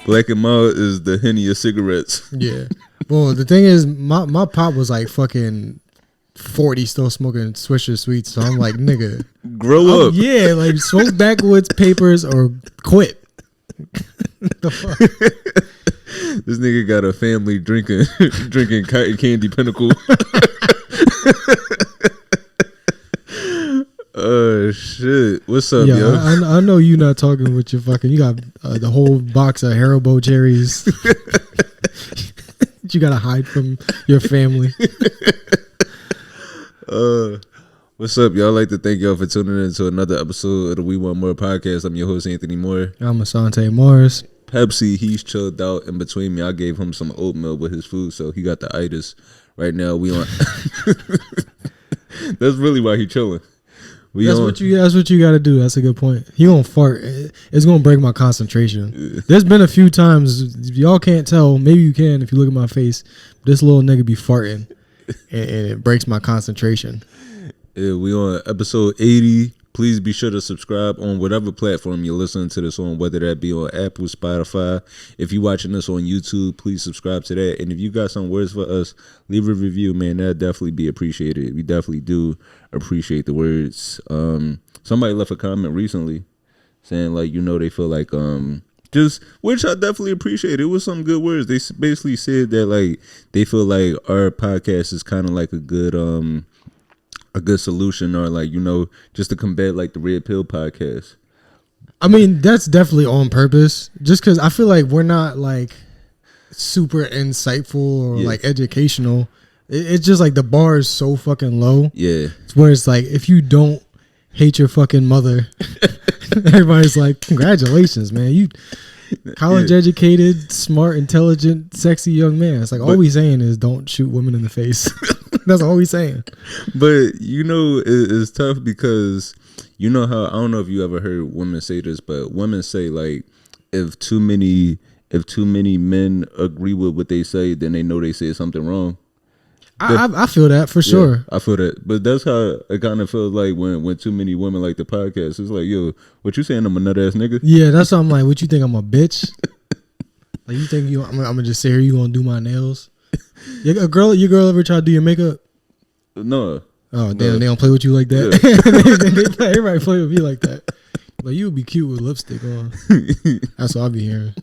Black and mild is the Henny of cigarettes. Yeah. Well, the thing is, my pop was like fucking 40, still smoking Swisher Sweets. So I'm like, nigga, grow up. Yeah, like smoke backwoods papers or quit. The fuck? This nigga got a family drinking cotton candy pinnacle. Oh shit! What's up, yo? I know you not talking with your fucking. You got the whole box of Haribo cherries. You gotta hide from your family. What's up, y'all? I'd like to thank y'all for tuning in to another episode of the We Want More podcast. I'm your host, Anthony Moore. I'm Asante Morris. Pepsi, he's chilled out in between me. I gave him some oatmeal with his food, so he got the itis. Right now, we on. That's really why he chilling. That's what you got to do. That's a good point. He gonna fart. It's gonna break my concentration. Yeah. There's been a few times, y'all can't tell. Maybe you can if you look at my face. This little nigga be farting, and it breaks my concentration. Yeah, we on episode 80. Please be sure to subscribe on whatever platform you're listening to this on, whether that be on Apple, Spotify. If you're watching this on YouTube, please subscribe to that. And if you got some words for us, leave a review, man. That'd definitely be appreciated. We definitely do appreciate the words. Somebody left a comment recently saying, like, you know, they feel like which I definitely appreciate. It was some good words. They basically said that, like, they feel like our podcast is kind of like a good solution, or like, you know, just to combat like the Red Pill podcast. I mean, that's definitely on purpose, just because I feel like we're not like super insightful or like educational. It's just like the bar is so fucking low. Yeah, it's where it's like, if you don't hate your fucking mother, everybody's like, congratulations, man, you college educated, smart, intelligent, sexy young man. It's like, all we saying is don't shoot women in the face. That's all we saying. But you know, it's tough because you know how, I don't know if you ever heard women say this, but women say, like, if too many men agree with what they say, then they know they said something wrong. I feel that for sure. Yeah, I feel that, but that's how it kind of feels like when too many women like the podcast. It's like, yo, what you saying? I'm a nut ass nigga. Yeah, that's what I'm like. What you think? I'm a bitch? Like, you think I'm gonna just sit here? You gonna do my nails? Your girl ever try to do your makeup? No. Oh damn, they don't play with you like that. Yeah. Everybody play with me like that. Like, you would be cute with lipstick on. That's what I be hearing.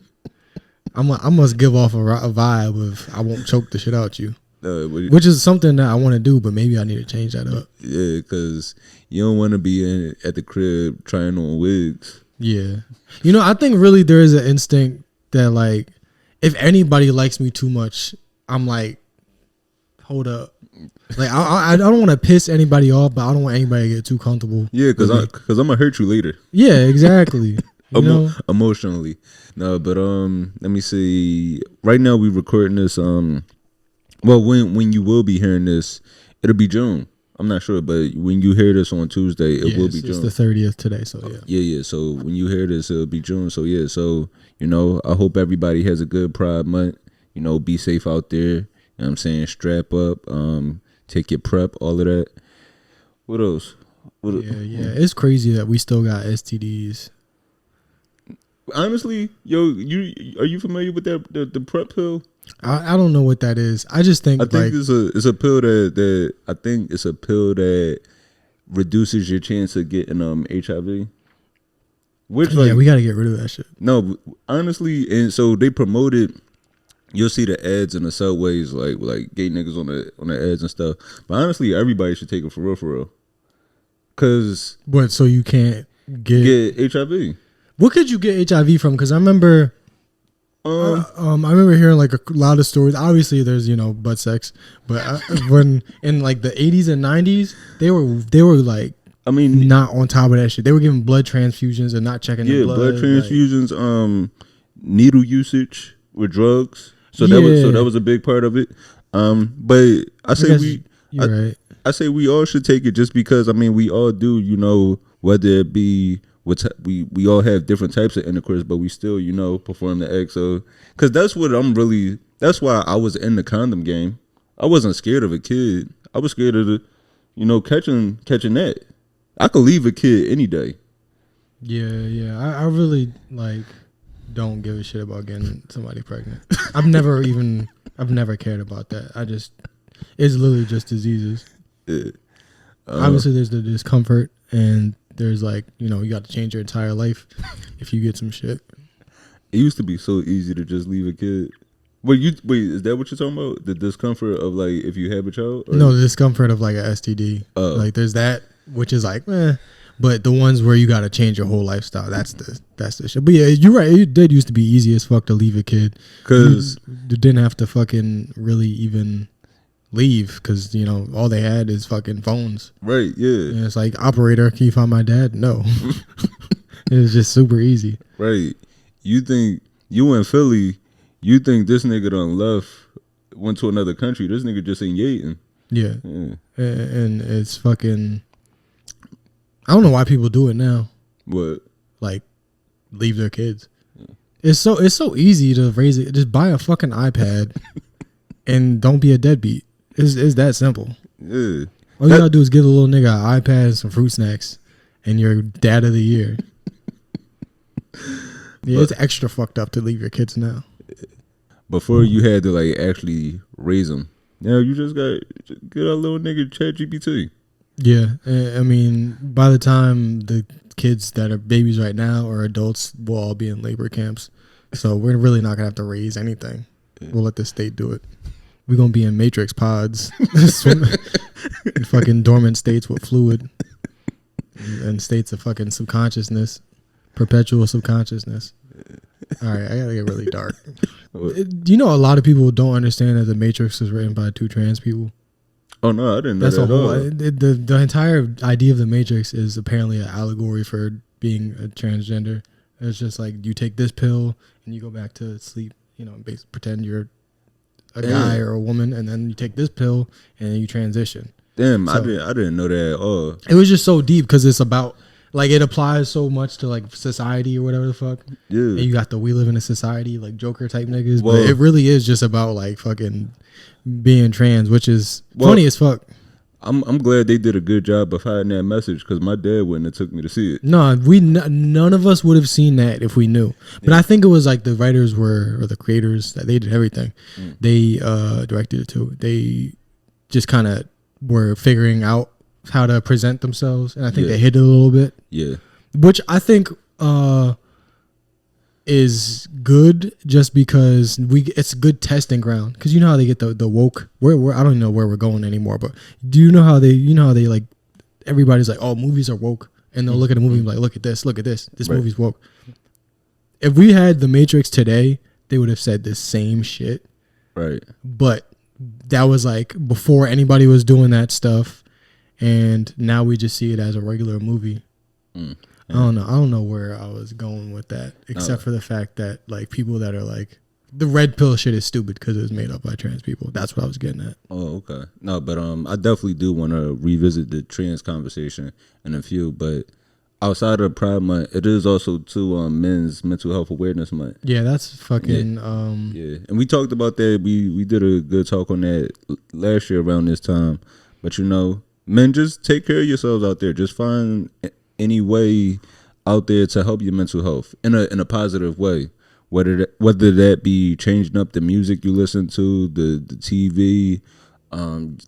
I must give off a vibe of I won't choke the shit out you. Which is something that I want to do, but maybe I need to change that up. Yeah, because you don't want to be at the crib trying on wigs. Yeah. You know, I think really there is an instinct that, like, if anybody likes me too much, I'm like, hold up. Like, I don't want to piss anybody off, but I don't want anybody to get too comfortable. Yeah, because I'm going to hurt you later. Yeah, exactly. Emotionally. No, but let me see. Right now we recording this. Well, when you will be hearing this, it'll be June. I'm not sure, but when you hear this on Tuesday, it will be June. It's the 30th today, so yeah. Yeah. So when you hear this, it'll be June. So yeah. So, you know, I hope everybody has a good Pride Month. You know, be safe out there. You know what I'm saying? Strap up. Take your PrEP. All of that. What else? Yeah. It's crazy that we still got STDs. Honestly, yo, are you familiar with that the PrEP pill? I don't know what that is. I just think it's a pill that I think it's a pill that reduces your chance of getting HIV. Which, like, we got to get rid of that shit. No, honestly, and so they promoted. You'll see the ads in the subways, like gay niggas on the ads and stuff. But honestly, everybody should take it for real. Cause what? So you can't get HIV. What could you get HIV from? Because I remember. I remember hearing like a lot of stories. Obviously, there's, you know, butt sex, but when in like the 80s and 90s, they were like, I mean, not on top of that shit. They were giving blood transfusions and not checking the blood. Yeah, blood transfusions, needle usage with drugs. So that was a big part of it. But I say I say we all should take it, just because, I mean, we all do, you know, whether it be. We all have different types of intercourse, but we still, you know, perform the act. So, because that's why I was in the condom game. I wasn't scared of a kid. I was scared of the, you know, catching that. I could leave a kid any day. Yeah. I really, like, don't give a shit about getting somebody pregnant. I've never cared about that. It's literally just diseases. Yeah. Obviously, there's the discomfort, and there's like, you got to change your entire life if you get some shit. It used to be so easy to just leave a kid. Wait, is that what you're talking about? The discomfort of like if you have a child? Or? No, the discomfort of like a STD. Like there's that, which is like, but the ones where you got to change your whole lifestyle, that's the shit. But yeah, you're right. It did used to be easy as fuck to leave a kid, because you didn't have to fucking really even leave, because all they had is fucking phones. Right. Yeah. And it's like, operator, can you find my dad? No. It was just super easy. Right. You think you in Philly? You think this nigga done left, went to another country? This nigga just ain't yating. Yeah. And it's fucking. I don't know why people do it now. What? Like, leave their kids. Yeah. It's so easy to raise it. Just buy a fucking iPad and don't be a deadbeat. It's that simple. Yeah. All you gotta do is give a little nigga an iPad and some fruit snacks, and you're dad of the year. Yeah, it's extra fucked up to leave your kids now. Before you had to like actually raise them. Now you just get a little nigga ChatGPT. Yeah, I mean, by the time the kids that are babies right now or adults will all be in labor camps, so we're really not gonna have to raise anything. Yeah. We'll let the state do it. We're gonna be in matrix pods, in fucking dormant states with fluid, and states of fucking subconsciousness, perpetual subconsciousness. All right, I gotta get really dark. A lot of people don't understand that the Matrix was written by 2 trans people. Oh no, I didn't know that at all. The entire idea of the Matrix is apparently an allegory for being a transgender. It's just like you take this pill and you go back to sleep, basically pretend you're a guy or a woman, and then you take this pill and then you transition. Damn, so, I didn't know that at all. It was just so deep because it's about. Like, it applies so much to, like, society or whatever the fuck. Yeah. And you got the we live in a society, like, Joker type niggas. Well, but it really is just about, like, fucking being trans, which is funny as fuck. I'm glad they did a good job of hiding that message, because my dad wouldn't have took me to see it. No, none of us would have seen that if we knew. But I think it was, like, the writers or the creators, that they did everything. They directed it too. They just kind of were figuring out how to present themselves, and I think they hit it a little bit. Yeah, which I think is good, just because it's a good testing ground, because you know how they get the woke. Where I don't even know where we're going anymore, but do you know how they like everybody's like, oh, movies are woke, and they'll look at a movie and be like, look at this, this movie's woke. If we had The Matrix today, they would have said the same shit, right? But that was like before anybody was doing that stuff. And now we just see it as a regular movie. I don't know where I was going with that, except for the fact that like people that are like, the red pill shit is stupid because it was made up by trans people. That's what I was getting at. Oh, okay. No, but I definitely do want to revisit the trans conversation in a few. But outside of Pride Month, it is also too Men's Mental Health Awareness Month. Yeah, that's fucking. Yeah, and we talked about that. We did a good talk on that last year around this time. But men, just take care of yourselves out there. Just find any way out there to help your mental health in a positive way. Whether that be changing up the music you listen to, the TV,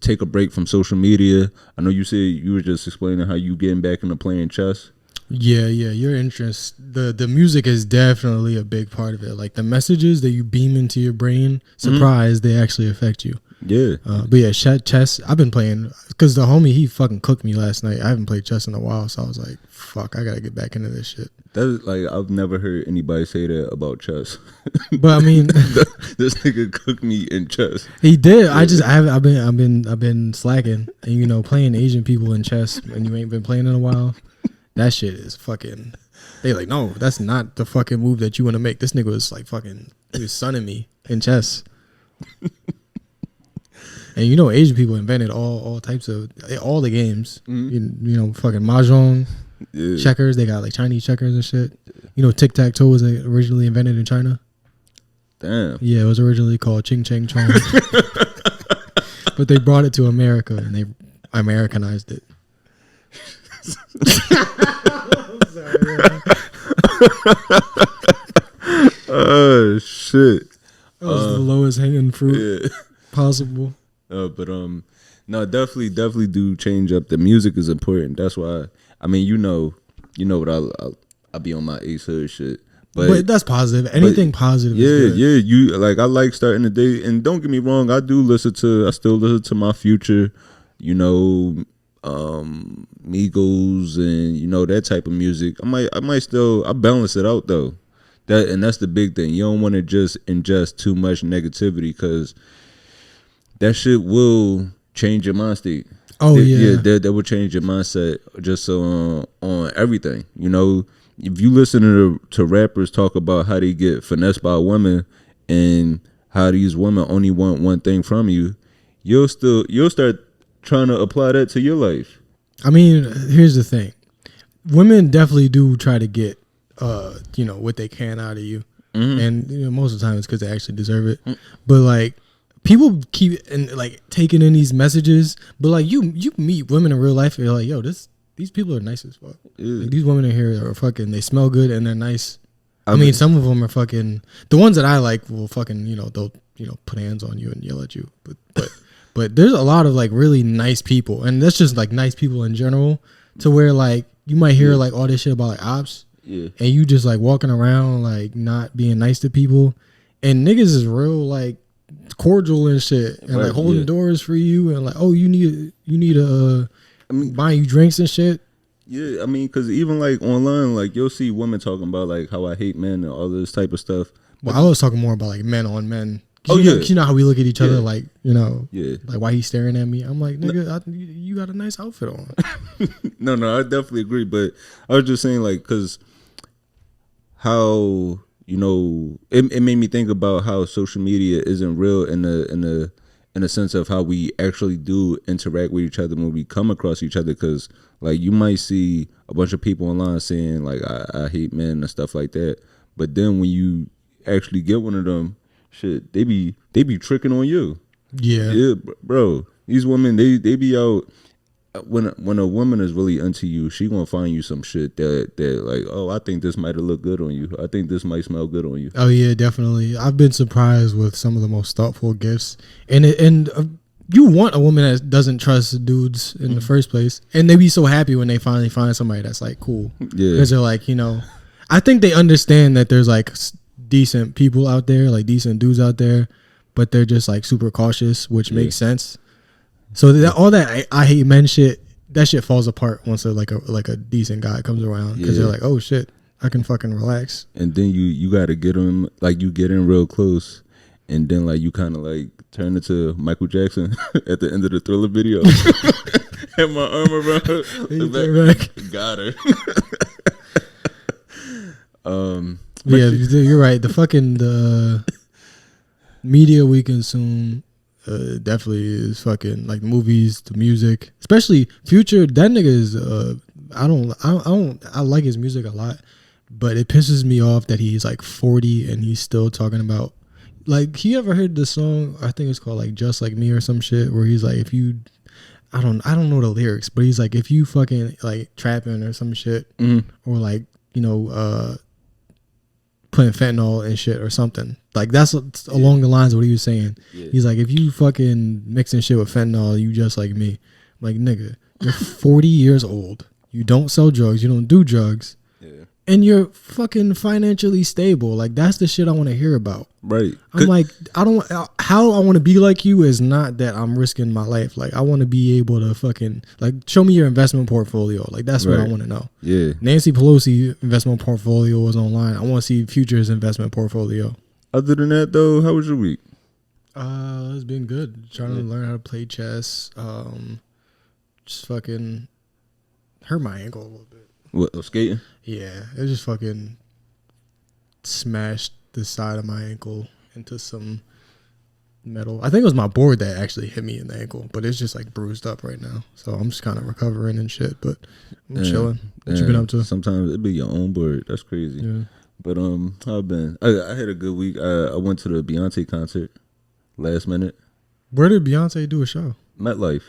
take a break from social media. I know you said you were just explaining how you getting back into playing chess. Yeah, your interest. The music is definitely a big part of it. Like the messages that you beam into your brain, surprise, they actually affect you. Yeah. But yeah, chess, I've been playing, because the homie, he fucking cooked me last night. I haven't played chess in a while, so I was like, fuck, I gotta get back into this shit. That's like, I've never heard anybody say that about chess. But I mean, this nigga cooked me in chess. He did. Yeah. I've been slacking, and playing Asian people in chess, and you ain't been playing in a while. That shit is fucking. They like, no, that's not the fucking move that you want to make. This nigga was like fucking, he was sunning me in chess. And Asian people invented all types of all the games. Fucking mahjong, checkers. They got like Chinese checkers and shit. Tic tac toe was originally invented in China. Damn. Yeah, it was originally called Ching Chang Chong, but they brought it to America and they Americanized it. I'm sorry, Oh shit. That was the lowest hanging fruit Yeah. possible. But no, definitely do change up. The music is important. That's why. I mean, you know what I be on my Ace Hood shit. But that's positive. Anything positive is good. Yeah. You like I like starting the day, and don't get me wrong, I still listen to my Future, you know, Migos, and you know that type of music. I might still I balance it out though. That's the big thing. You don't want to just ingest too much negativity because that shit will change your mind state. Oh yeah. That will change your mindset just on everything. You know, if you listen to rappers talk about how they get finessed by women and how these women only want one thing from you, you'll start trying to apply that to your life. I mean, here's the thing. Women definitely do try to get what they can out of you. Mm-hmm. And most of the time it's because they actually deserve it. Mm-hmm. But like people keep taking in these messages, but like you meet women in real life and you're like, yo, these people are nice as fuck. Yeah. Like, these women in here are fucking, they smell good and they're nice. I mean, some of them are fucking, the ones that I like will fucking, they'll put hands on you and yell at you. But there's a lot of like really nice people, and that's just like nice people in general, to where like you might hear like all this shit about like ops. Yeah. And you just like walking around like not being nice to people, and niggas is real like cordial and shit, and like holding doors for you, and like, oh, you need a buying you drinks and shit. Yeah, I mean, because even like online, like you'll see women talking about like how I hate men and all this type of stuff. Well, I was talking more about like men on men. Oh yeah, you know how we look at each other, like like why he's staring at me. I'm like, nigga, you got a nice outfit on. No, I definitely agree, but I was just saying like because how it made me think about how social media isn't real in a sense of how we actually do interact with each other when we come across each other. Because like you might see a bunch of people online saying like I hate men and stuff like that, but then when you actually get one of them, shit, they be tricking on you. Yeah, bro. These women, they be out. When a woman is really into you, she gonna find you some shit that like, oh, I think this might have looked good on you. I think this might smell good on you. Oh yeah, definitely. I've been surprised with some of the most thoughtful gifts, and you want a woman that doesn't trust dudes in the first place, and they be so happy when they finally find somebody that's like cool. Yeah, because they're like, I think they understand that there's like decent people out there, like decent dudes out there, but they're just like super cautious, which makes sense. So all that I hate men shit, that shit falls apart once a decent guy comes around, because they're like, oh shit, I can fucking relax. And then you got to get him, like you get in real close, and then like you kind of like turn into Michael Jackson at the end of the Thriller video. Had my arm around her, got her. You're right. The media we consume definitely is fucking like movies, the music, especially Future. That nigga is I like his music a lot, but it pisses me off that he's like 40 and he's still talking about, like, he ever heard the song, I think it's called like Just Like Me or some shit, where he's like, if you I don't know the lyrics, but he's like, if you fucking like trapping or some shit, or like putting fentanyl and shit or something. Like that's along the lines of what he was saying. Yeah. He's like, if you fucking mixing shit with fentanyl, you just like me. I'm like, nigga, you're 40 years old. You don't sell drugs. You don't do drugs. Yeah. And you're fucking financially stable. Like that's the shit I want to hear about. Right. I'm like, how I want to be like you is not that I'm risking my life. Like I want to be able to fucking like show me your investment portfolio. Like that's what I want to know. Yeah. Nancy Pelosi investment portfolio was online. I want to see Future's investment portfolio. Other than that though, how was your week? It's been good. Trying to learn how to play chess. Just fucking hurt my ankle a little bit. What, skating? Yeah, it just fucking smashed the side of my ankle into some metal. I think it was my board that actually hit me in the ankle, but it's just like bruised up right now. So I'm just kind of recovering and shit, but I'm chilling. What you been up to? Sometimes it be your own board. That's crazy. Yeah. But how I been? I had a good week. I went to the Beyoncé concert last minute. Where did Beyonce do a show? MetLife.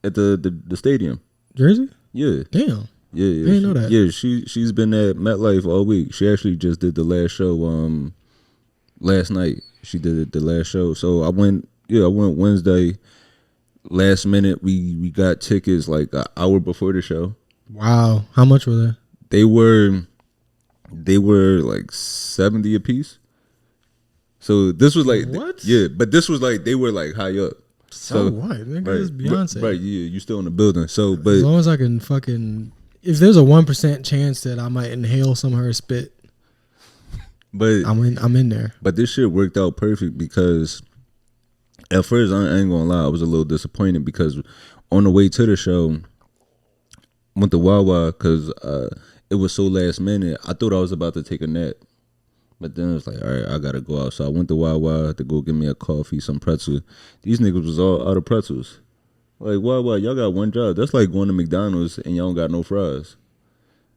At the stadium. Jersey? Yeah. Damn. Yeah, I didn't know that. Yeah, she's been at MetLife all week. She actually just did the last show last night. She did the last show. So I went Wednesday. Last minute we got tickets like an hour before the show. Wow. How much were they? They were like 70 a piece. So this was like what? Yeah, but this was like they were like high up. So what? Nigga, it's Beyonce. Right, yeah, you still in the building. So but as long as I can fucking, if there's a 1% chance that I might inhale some of her spit, but I'm in there. But this shit worked out perfect because at first I ain't gonna lie, I was a little disappointed because on the way to the show, went to Wawa because it was so last minute. I thought I was about to take a nap. But then it was like, all right, I gotta go out. So I went to Wawa to go get me a coffee, some pretzel. These niggas was all out of pretzels. Like, Wawa, y'all got one job. That's like going to McDonald's and y'all don't got no fries.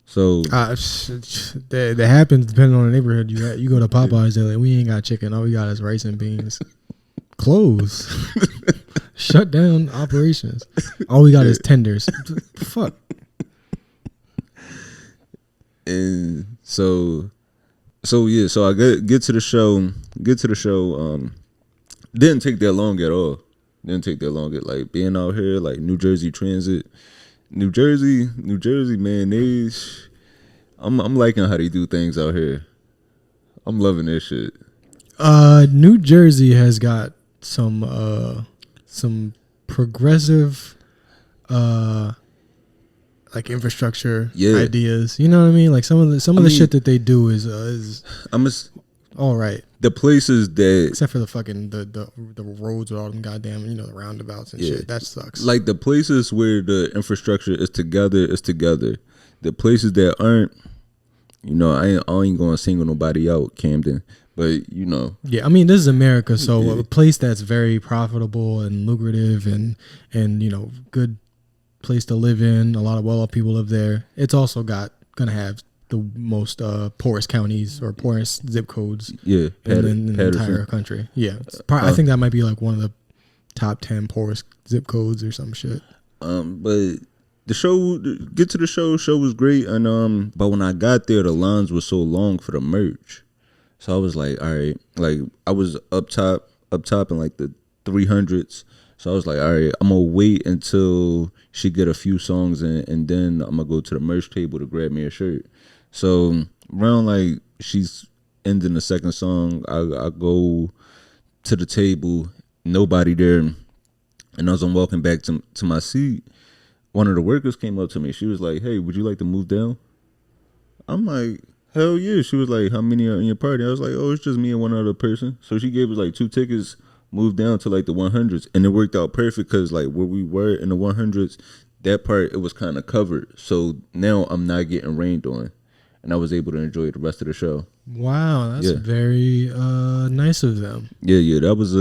So that happens depending on the neighborhood you at. You go to Popeyes, they're like, we ain't got chicken. All we got is rice and beans. Close. Shut down operations. All we got is tenders. Fuck. And so I get to the show. Didn't take that long at all. Like being out here, like New Jersey Transit, New Jersey, man. I'm liking how they do things out here. I'm loving this shit. New Jersey has got some progressive like infrastructure ideas. You know what I mean? Like some of the shit that they do is all right. The places that, except for the fucking the roads with all them goddamn the roundabouts and shit, that sucks. Like the places where the infrastructure is together. The places that aren't, I ain't gonna single nobody out, Camden, but yeah, I mean this is America, so a place that's very profitable and lucrative and good place to live in. A lot of well-off people live there. It's also gonna have the most poorest counties or poorest zip codes in the entire country. Yeah, I think that might be like one of the top 10 poorest zip codes or some shit. But the show was great, and but when I got there, the lines were so long for the merch, so I was like, all right, like I was up top in like the 300s. So I was like, all right, I'm going to wait until she get a few songs in, and then I'm going to go to the merch table to grab me a shirt. So around like she's ending the second song, I go to the table, nobody there. And as I'm walking back to my seat, one of the workers came up to me. She was like, hey, would you like to move down? I'm like, hell yeah. She was like, how many are in your party? I was like, oh, it's just me and one other person. So she gave us like 2 tickets, moved down to like the 100s, and it worked out perfect because like where we were in the 100s, that part it was kind of covered. So now I'm not getting rained on, and I was able to enjoy the rest of the show. Wow, that's very nice of them. Yeah, it was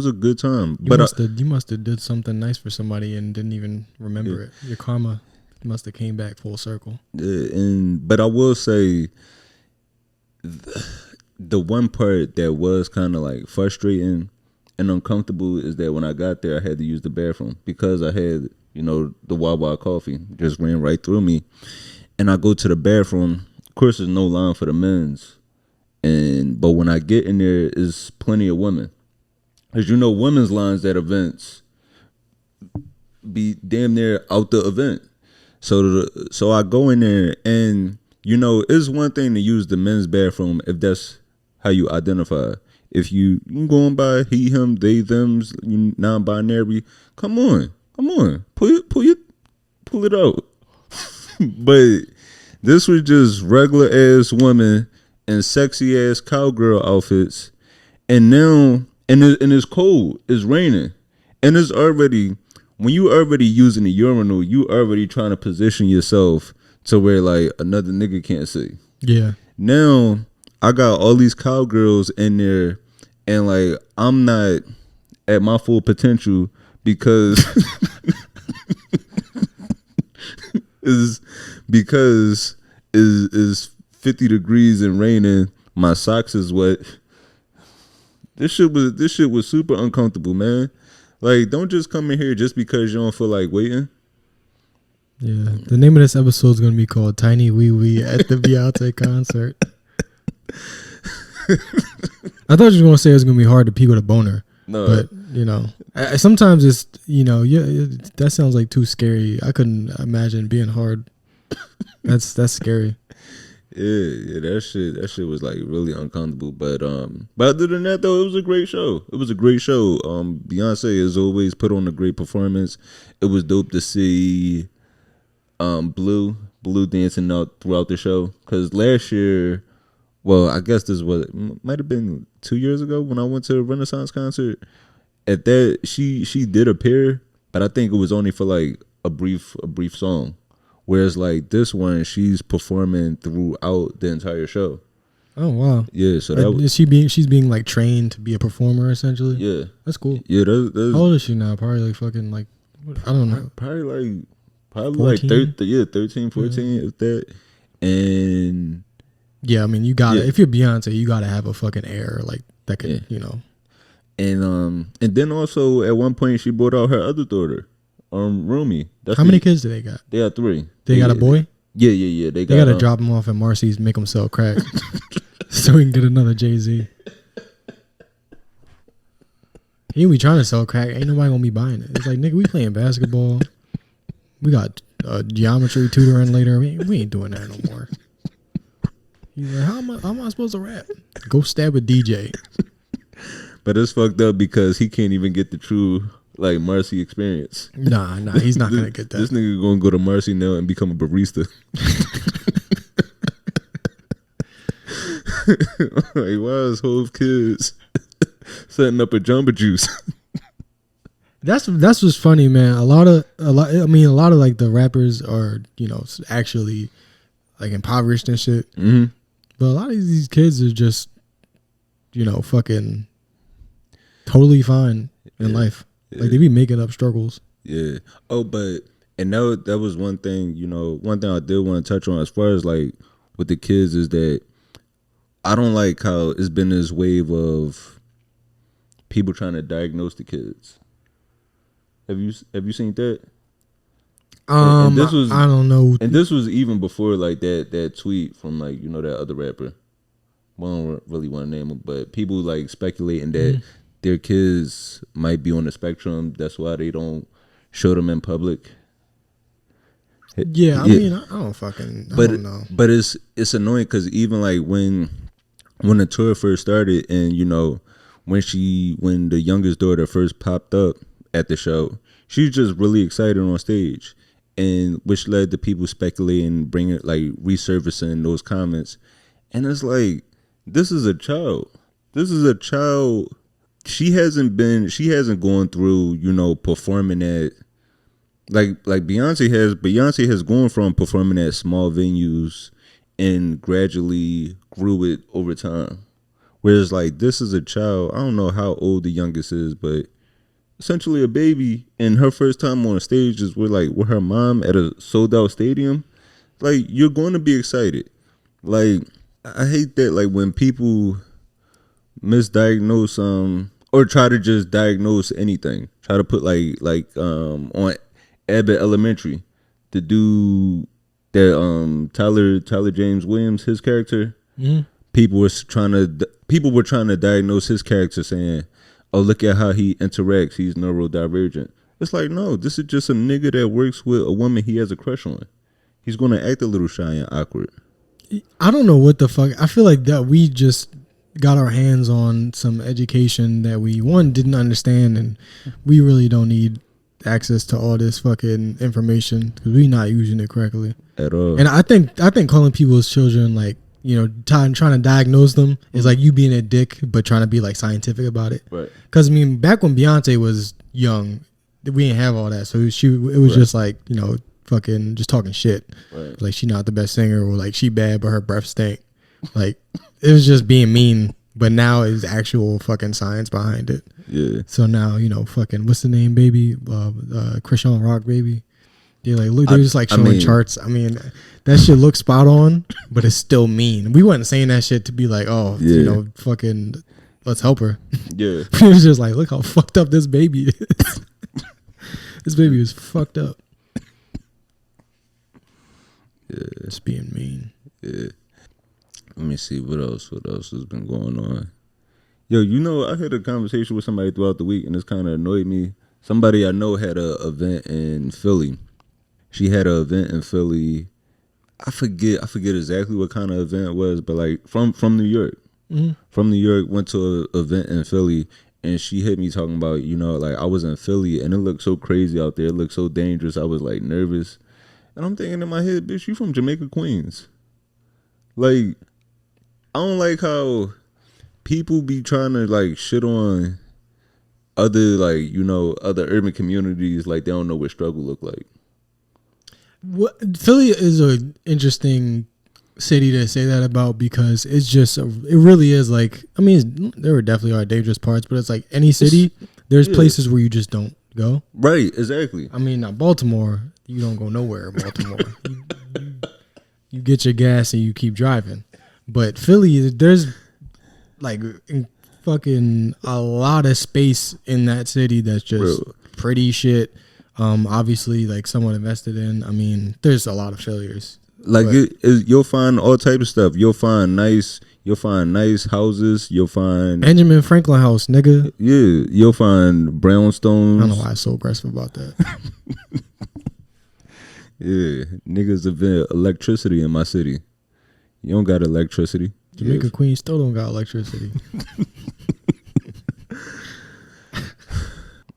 a good time. You must have did something nice for somebody and didn't even remember it. Your karma must have came back full circle. But I will say, the one part that was kind of like frustrating and uncomfortable is that when I got there, I had to use the bathroom because I had, the Wawa coffee just ran right through me. And I go to the bathroom. Of course, there's no line for the men's. But when I get in there, is plenty of women. As you know, women's lines at events be damn near out the event. So I go in there, and it's one thing to use the men's bathroom if that's how you identify. If you going by he, him, they, them's, non-binary, come on, pull it out. But this was just regular ass women in sexy ass cowgirl outfits, and now and it's cold, it's raining, and it's already, when you already using the urinal, you already trying to position yourself to where like another nigga can't see. Yeah. Now I got all these cowgirls in there, and like I'm not at my full potential because is 50 degrees and raining. My socks is wet. This shit was super uncomfortable, man. Like, don't just come in here just because you don't feel like waiting. Yeah, the name of this episode is gonna be called "Tiny Wee Wee at the Beyonce concert." I thought you were gonna say it was gonna be hard to pee with a boner, No, but you know, sometimes it's that sounds like too scary. I couldn't imagine being hard. That's scary. yeah, that shit was like really uncomfortable. But other than that though, it was a great show. Beyonce has always put on a great performance. It was dope to see Blue dancing out throughout the show, because last year, well, I guess this was might have been 2 years ago when I went to a Renaissance concert. At that, she did appear, but I think it was only for like a brief song. Whereas like this one, she's performing throughout the entire show. Oh wow! Yeah, so she's being like trained to be a performer essentially. Yeah, that's cool. Yeah, that's how old is she now? Probably like fucking like I don't know. Probably 14? like 13, 14, if that. And yeah, I mean, you gotta if you're Beyonce, you gotta have a fucking air like that could And then also at one point she brought out her other daughter, Rumi. How many kids do they got? They got 3. They got a boy? Yeah. They gotta drop him off at Marcy's, make him sell crack, so we can get another Jay-Z. He be trying to sell crack. Ain't nobody gonna be buying it. It's like, nigga, we playing basketball. We got geometry tutoring later. We ain't doing that no more. He's like, how am I supposed to rap? Go stab a DJ. But it's fucked up because he can't even get the true like Marcy experience. Nah, he's not gonna get that. This nigga gonna go to Marcy now and become a barista. Like, why is Hove kids setting up a Jamba Juice? That's what's funny, man. A lot of like the rappers are actually like impoverished and shit. Mm-hmm. But a lot of these kids are just fucking totally fine in life. Like they be making up struggles. Yeah. Oh, and that was one thing. One thing I did want to touch on as far as like with the kids is that I don't like how it's been this wave of people trying to diagnose the kids. Have you seen that? And this was, I don't know. And this was even before like that tweet from like that other rapper. I don't really want to name him, but people like speculating that their kids might be on the spectrum. That's why they don't show them in public. Yeah, I mean, I don't know. But it's annoying because even like when the tour first started, and when the youngest daughter first popped up at the show, she was just really excited on stage, and which led to people speculating, bringing like resurfacing those comments, and it's like, this is a child. She hasn't gone through performing at like Beyonce has. Beyonce has gone from performing at small venues and gradually grew it over time. Whereas like this is a child. I don't know how old the youngest is, but essentially a baby, and her first time on stage is with her mom at a sold out stadium. Like, you're going to be excited. Like, I hate that like when people misdiagnose or try to just diagnose anything. Try to put like on Abbott Elementary, the dude that Tyler James Williams, his character. Mm-hmm. People were trying to diagnose his character, saying, "Oh, look at how he interacts. He's neurodivergent." It's like, no, this is just a nigga that works with a woman he has a crush on. He's gonna act a little shy and awkward. I don't know what the fuck. I feel like that we just got our hands on some education that we didn't understand, and we really don't need access to all this fucking information because we're not using it correctly at all. And I think calling people's children like trying to diagnose them is like you being a dick, but trying to be like scientific about it. Right. Because I mean, back when Beyonce was young, we didn't have all that, so it was just like fucking just talking shit. Right. Like she not the best singer, or like she bad but her breath stink. Like it was just being mean. But now is actual fucking science behind it. Yeah. So now fucking what's the name, baby? Christian Rock, baby. They're like, look, they're just like showing charts. I mean, that shit looks spot on, but it's still mean. We wasn't saying that shit to be like, oh, fucking, let's help her. Yeah. It was just like, look how fucked up this baby is. This baby is fucked up. It's being mean. Yeah. Let me see what else has been going on. Yo, I had a conversation with somebody throughout the week, and it's kind of annoyed me. Somebody I know had a event in Philly. She had an event in Philly. I forget exactly what kind of event it was, but like from New York. Mm-hmm. From New York, went to an event in Philly, and she hit me talking about, like I was in Philly, and it looked so crazy out there. It looked so dangerous. I was like nervous. And I'm thinking in my head, bitch, you from Jamaica, Queens. Like, I don't like how people be trying to like shit on other other urban communities like they don't know what struggle look like. Philly is an interesting city to say that about because it's just it really is like, I mean, there definitely are dangerous parts, but it's like any city, there's places where you just don't go. Right, exactly. I mean, not Baltimore, you don't go nowhere in Baltimore. you get your gas and you keep driving. But Philly, there's like fucking a lot of space in that city that's just pretty shit. Obviously, like someone invested in. I mean, there's a lot of failures. Like you'll find all type of stuff. You'll find nice houses. You'll find Benjamin Franklin house, nigga. Yeah, you'll find brownstones. I don't know why I'm so aggressive about that. Yeah, niggas invent electricity in my city. You don't got electricity. Jamaica Queens still don't got electricity.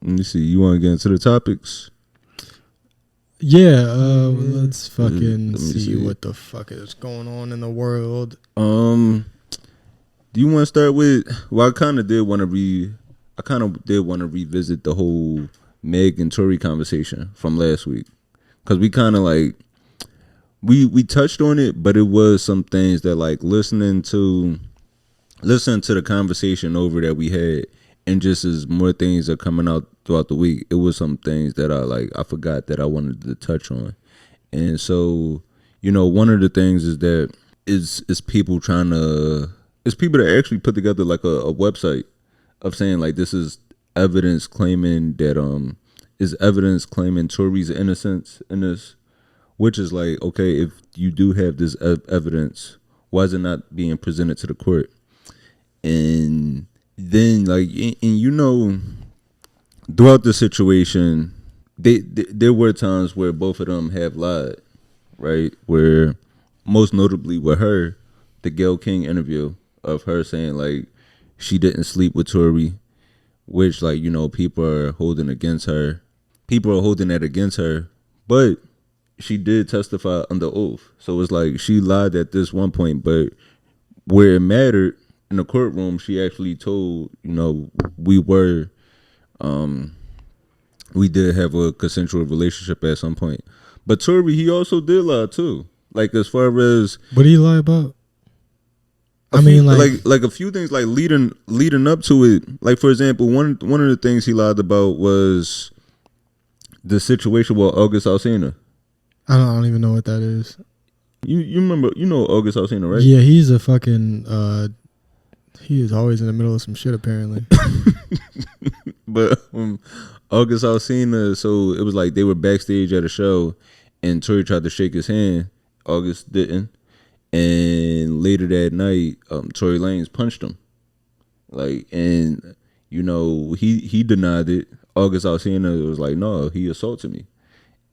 Let me see. You want to get into the topics? Yeah. Let's fucking see what the fuck is going on in the world. Do you want to start with? Well, I kind of did want to revisit the whole Meg and Tory conversation from last week, because we kind of like we touched on it, but it was some things that like listening to the conversation over that we had. And just as more things are coming out throughout the week, it was some things that I forgot that I wanted to touch on. And so, one of the things is that is people that actually put together like a website of saying like this is evidence claiming that is evidence claiming Tory's innocence in this, which is like, okay, if you do have this evidence, why is it not being presented to the court? And then like, throughout the situation, there were times where both of them have lied, right? Where most notably with her, the Gayle King interview of her saying like she didn't sleep with Tory, which like, people are holding against her. People are holding that against her, but she did testify under oath. So it's like she lied at this one point, but where it mattered, in the courtroom, she actually told, we did have a consensual relationship at some point. But Tory, he also did lie too. Like as far as what do you lie about? like a few things like leading up to it. Like for example, one of the things he lied about was the situation with August Alsina. I don't even know what that is. You remember, August Alsina, right? Yeah, he's a fucking he is always in the middle of some shit apparently. But August Alsina, so it was like they were backstage at a show and Tory tried to shake his hand. August didn't. And later that night, Tory Lanez punched him. Like, and he denied it. August Alsina was like, no, he assaulted me.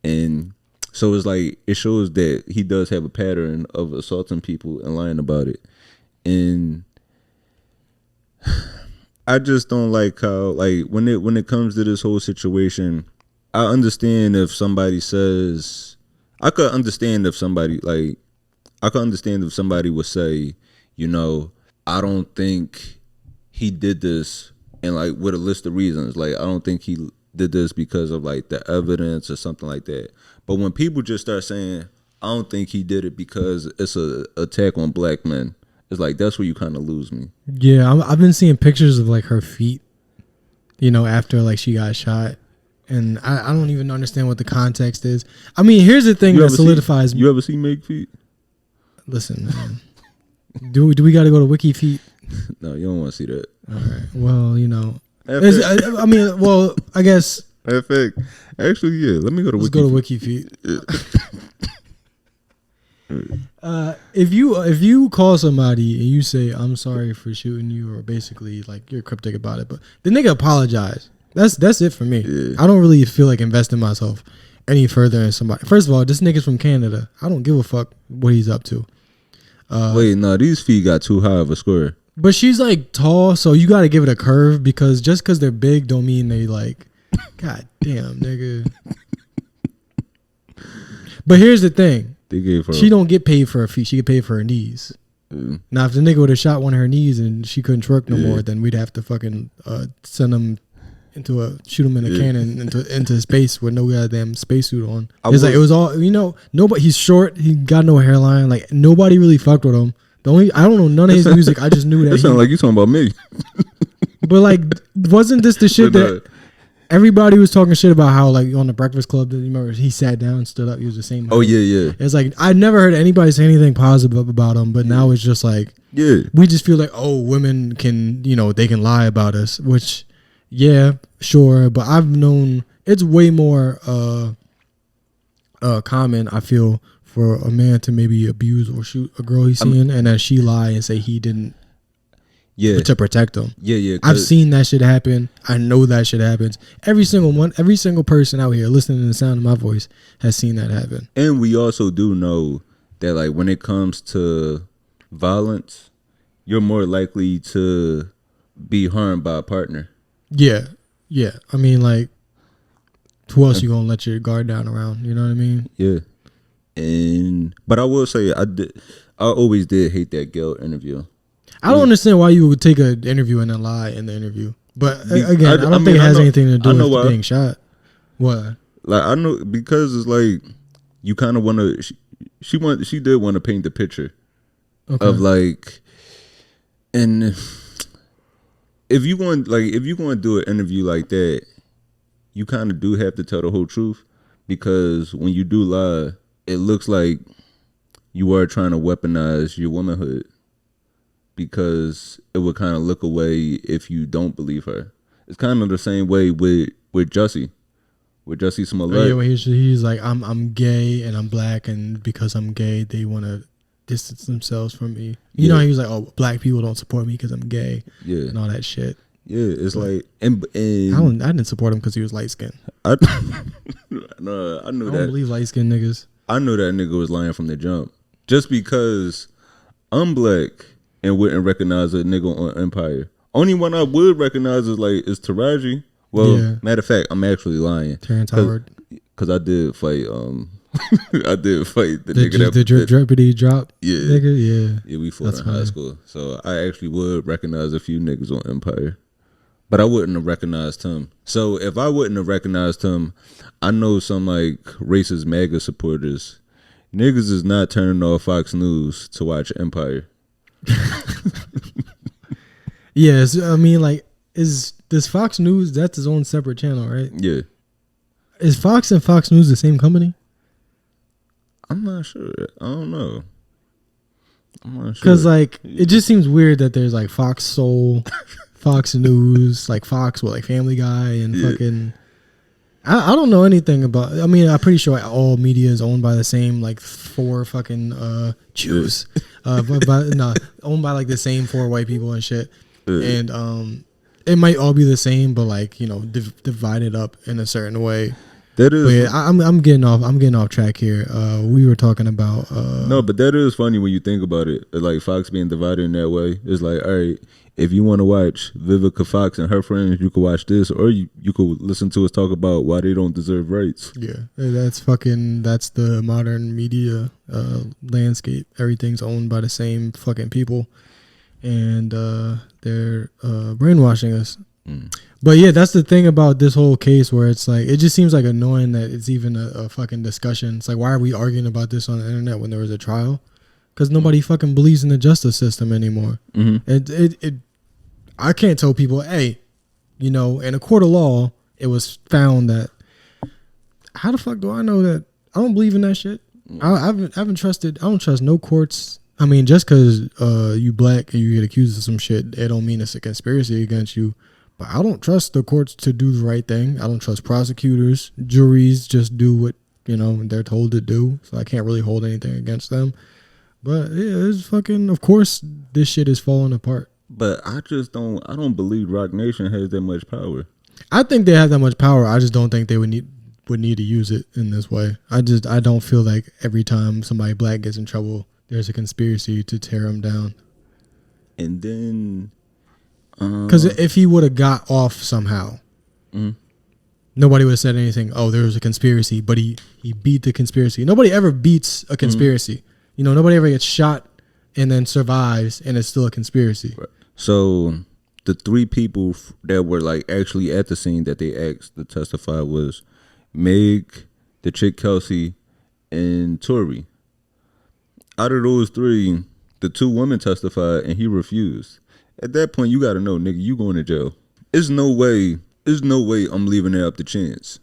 And so it's like, it shows that he does have a pattern of assaulting people and lying about it. And I just don't like how, like, when it comes to this whole situation, I understand if somebody says, I could understand if somebody would say, I don't think he did this, and like with a list of reasons, like I don't think he did this because of like the evidence or something like that. But when people just start saying, I don't think he did it because it's a attack on black men, it's like, that's where you kind of lose me. Yeah, I've been seeing pictures of like her feet, after like she got shot. And I don't even understand what the context is. I mean, here's the thing that solidifies me. You ever see Meg feet? Listen, man. Do we got to go to Wiki Feet? No, you don't want to see that. All right. Well, I guess. Actually, yeah. Let me go to Wiki Feet. If you call somebody and you say I'm sorry for shooting you, or basically like you're cryptic about it, but the nigga apologize. That's it for me. Yeah. I don't really feel like investing myself any further in somebody. First of all, this nigga's from Canada. I don't give a fuck what he's up to. Wait, no, these feet got too high of a square. But she's like tall, so you got to give it a curve, because just because they're big don't mean they like. God damn, nigga. But here's the thing. They gave her. She don't get paid for her feet. She get paid for her knees. Now, if the nigga would have shot one of her knees and she couldn't twerk no more, then we'd have to fucking send him shoot him in a cannon into space with no goddamn spacesuit on. It's like it was all, nobody. He's short. He got no hairline. Like nobody really fucked with him. I don't know none of his music. I just knew that. It sounded like you talking about me. But like, wasn't this the shit that everybody was talking shit about? How like on the Breakfast Club, that you remember he sat down, stood up, he was the same. Oh yeah. It's like I never heard anybody say anything positive about him, but now it's just like we just feel like women can they can lie about us, which. Yeah, sure, but I've known it's way more common, I feel, for a man to maybe abuse or shoot a girl he's seeing, and then she lie and say he didn't. Yeah, to protect him. Yeah. I've seen that shit happen. I know that shit happens. Every single person out here listening to the sound of my voice has seen that happen. And we also do know that like when it comes to violence, you're more likely to be harmed by a partner. Yeah. I mean, like, who else you gonna let your guard down around? You know what I mean? Yeah. But I will say, I always did hate that Gayle interview. I don't understand why you would take an interview and then lie in the interview. But again, I don't think it has anything to do with being shot. What? Like I know, because it's like you kind of want to. She did want to paint the picture of like, and. If you going to do an interview like that, you kind of do have to tell the whole truth, because when you do lie, it looks like you are trying to weaponize your womanhood, because it would kind of look away if you don't believe her. It's kind of the same way with Jussie Smollett. Yeah, when he's like, I'm gay and I'm black, and because I'm gay, they want to distance themselves from me. You know, he was like, "Oh, black people don't support me because I'm gay." Yeah, and all that shit. Yeah, it's like, and I didn't support him because he was light skinned. I knew I don't believe light skinned niggas. I knew that nigga was lying from the jump, just because I'm black and wouldn't recognize a nigga on Empire. Only one I would recognize is Taraji. Well, matter of fact, I'm actually lying. Terrence Howard. Because I did fight. I did fight the nigga the Jeopardy drop. Yeah, nigga. Yeah, we fought in high school, so I actually would recognize a few niggas on Empire, but I wouldn't have recognized him. So if I wouldn't have recognized him, I know some like racist MAGA supporters. Niggas is not turning off Fox News to watch Empire. Yes, I mean, like, does Fox News? That's his own separate channel, right? Yeah. Is Fox and Fox News the same company? I'm not sure. I don't know. I'm not sure. Because, like, it just seems weird that there's, like, Fox Soul, Fox News, like, Fox with, like, Family Guy and fucking... I don't know anything about... I mean, I'm pretty sure all media is owned by the same, like, 4 fucking Jews. Owned by, like, the same 4 white people and shit. And it might all be the same, but, like, divided up in a certain way. That is, but yeah, I'm getting off track here. We were talking about no, but that is funny when you think about it. Like Fox being divided in that way. It's like, all right, if you want to watch Vivica Fox and her friends, you could watch this, or you could listen to us talk about why they don't deserve rights. Yeah, that's the modern media landscape. Everything's owned by the same fucking people, and they're brainwashing us. But yeah, that's the thing about this whole case, where it's like, it just seems like annoying that it's even a fucking discussion. It's like, why are we arguing about this on the internet when there was a trial? Because nobody fucking believes in the justice system anymore. I can't tell people, hey, in a court of law, it was found that. How the fuck do I know that? I don't believe in that shit. I don't trust no courts. I mean, just because you black and you get accused of some shit, it don't mean it's a conspiracy against you. But I don't trust the courts to do the right thing. I don't trust prosecutors. Juries just do what they're told to do. So I can't really hold anything against them. But yeah, it's fucking. Of course, this shit is falling apart. But I don't believe Rock Nation has that much power. I think they have that much power. I just don't think they would need to use it in this way. I don't feel like every time somebody black gets in trouble, there's a conspiracy to tear him down. And then, because if he would have got off somehow, nobody would have said anything. Oh, there was a conspiracy, but he beat the conspiracy. Nobody ever beats a conspiracy. Nobody ever gets shot and then survives, and it's still a conspiracy. Right. So the 3 people that were like actually at the scene that they asked to testify was Meg, the chick Kelsey, and Tory. Out of those 3, the 2 women testified and he refused. At that point, you gotta know, nigga, you going to jail. There's no way I'm leaving it up to chance.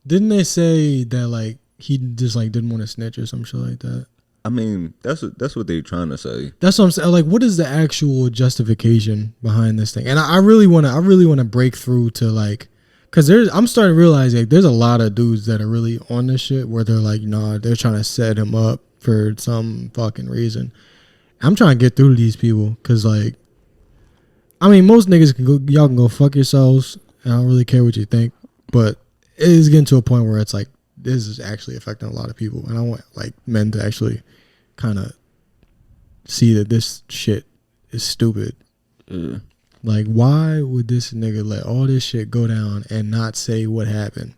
Didn't they say that like he just like didn't want to snitch or some shit like that? I mean, that's what they're trying to say. That's what I'm saying. Like, what is the actual justification behind this thing? And I really want to break through to like, because I'm starting to realize like there's a lot of dudes that are really on this shit where they're like, nah, they're trying to set him up for some fucking reason. I'm trying to get through to these people because like, I mean, most niggas y'all can go fuck yourselves. I don't really care what you think, but it is getting to a point where it's like this is actually affecting a lot of people, and I want like men to actually kind of see that this shit is stupid. Yeah. Like, why would this nigga let all this shit go down and not say what happened?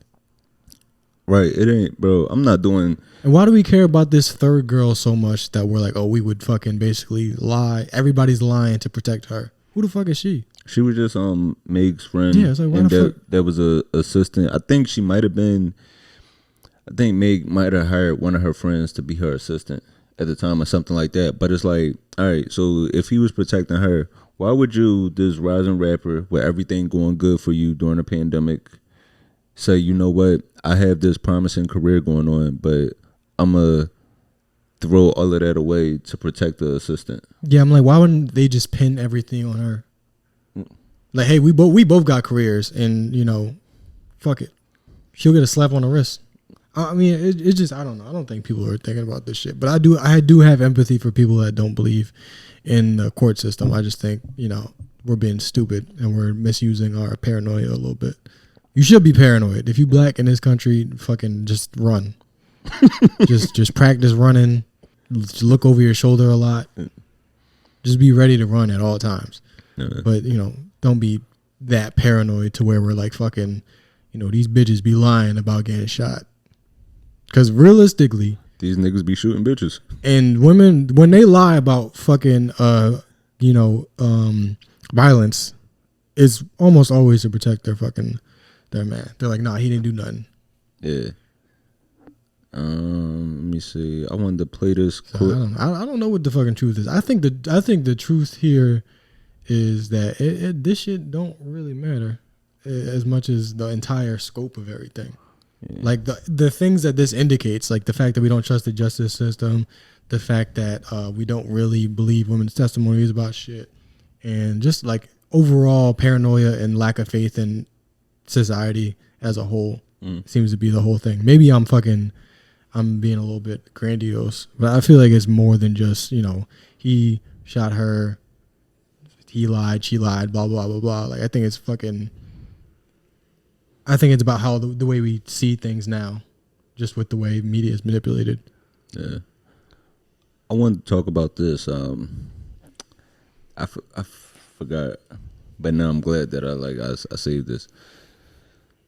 Right, it ain't, bro. I'm not doing. And why do we care about this third girl so much that we're like, oh, we would fucking basically lie. Everybody's lying to protect her. Who the fuck is she? She was just Meg's friend. Yeah, it's like, why and the fuck? That was a assistant. I think she might have been. I think Meg might have hired one of her friends to be her assistant at the time or something like that. But it's like, all right, so if he was protecting her, why would you, this rising rapper with everything going good for you during the pandemic, say, you know what, I have this promising career going on, but I'm going to throw all of that away to protect the assistant? Yeah, I'm like, why wouldn't they just pin everything on her? Like, hey, we both got careers, and fuck it, she'll get a slap on the wrist. I mean, it's just, I don't know. I don't think people are thinking about this shit, but I do have empathy for people that don't believe in the court system. I just think we're being stupid and we're misusing our paranoia a little bit. You should be paranoid. If you black in this country, fucking just run. just practice running. Just look over your shoulder a lot. Just be ready to run at all times. But don't be that paranoid to where we're like fucking, these bitches be lying about getting shot. Because realistically, these niggas be shooting bitches. And women, when they lie about fucking, violence, it's almost always to protect their man. They're like, nah, he didn't do nothing. Yeah. Let me see. I wanted to play this clip. I don't know what the fucking truth is. I think the truth here is that this shit don't really matter as much as the entire scope of everything. Yeah. Like the things that this indicates, like the fact that we don't trust the justice system, the fact that we don't really believe women's testimonies about shit, and just like overall paranoia and lack of faith in society as a whole seems to be the whole thing. Maybe I'm being a little bit grandiose, but I feel like it's more than just, he shot her, he lied, she lied, blah, blah, blah, blah. Like, I think it's about how the way we see things now, just with the way media is manipulated. Yeah. I wanted to talk about this. I forgot, but now I'm glad that I saved this.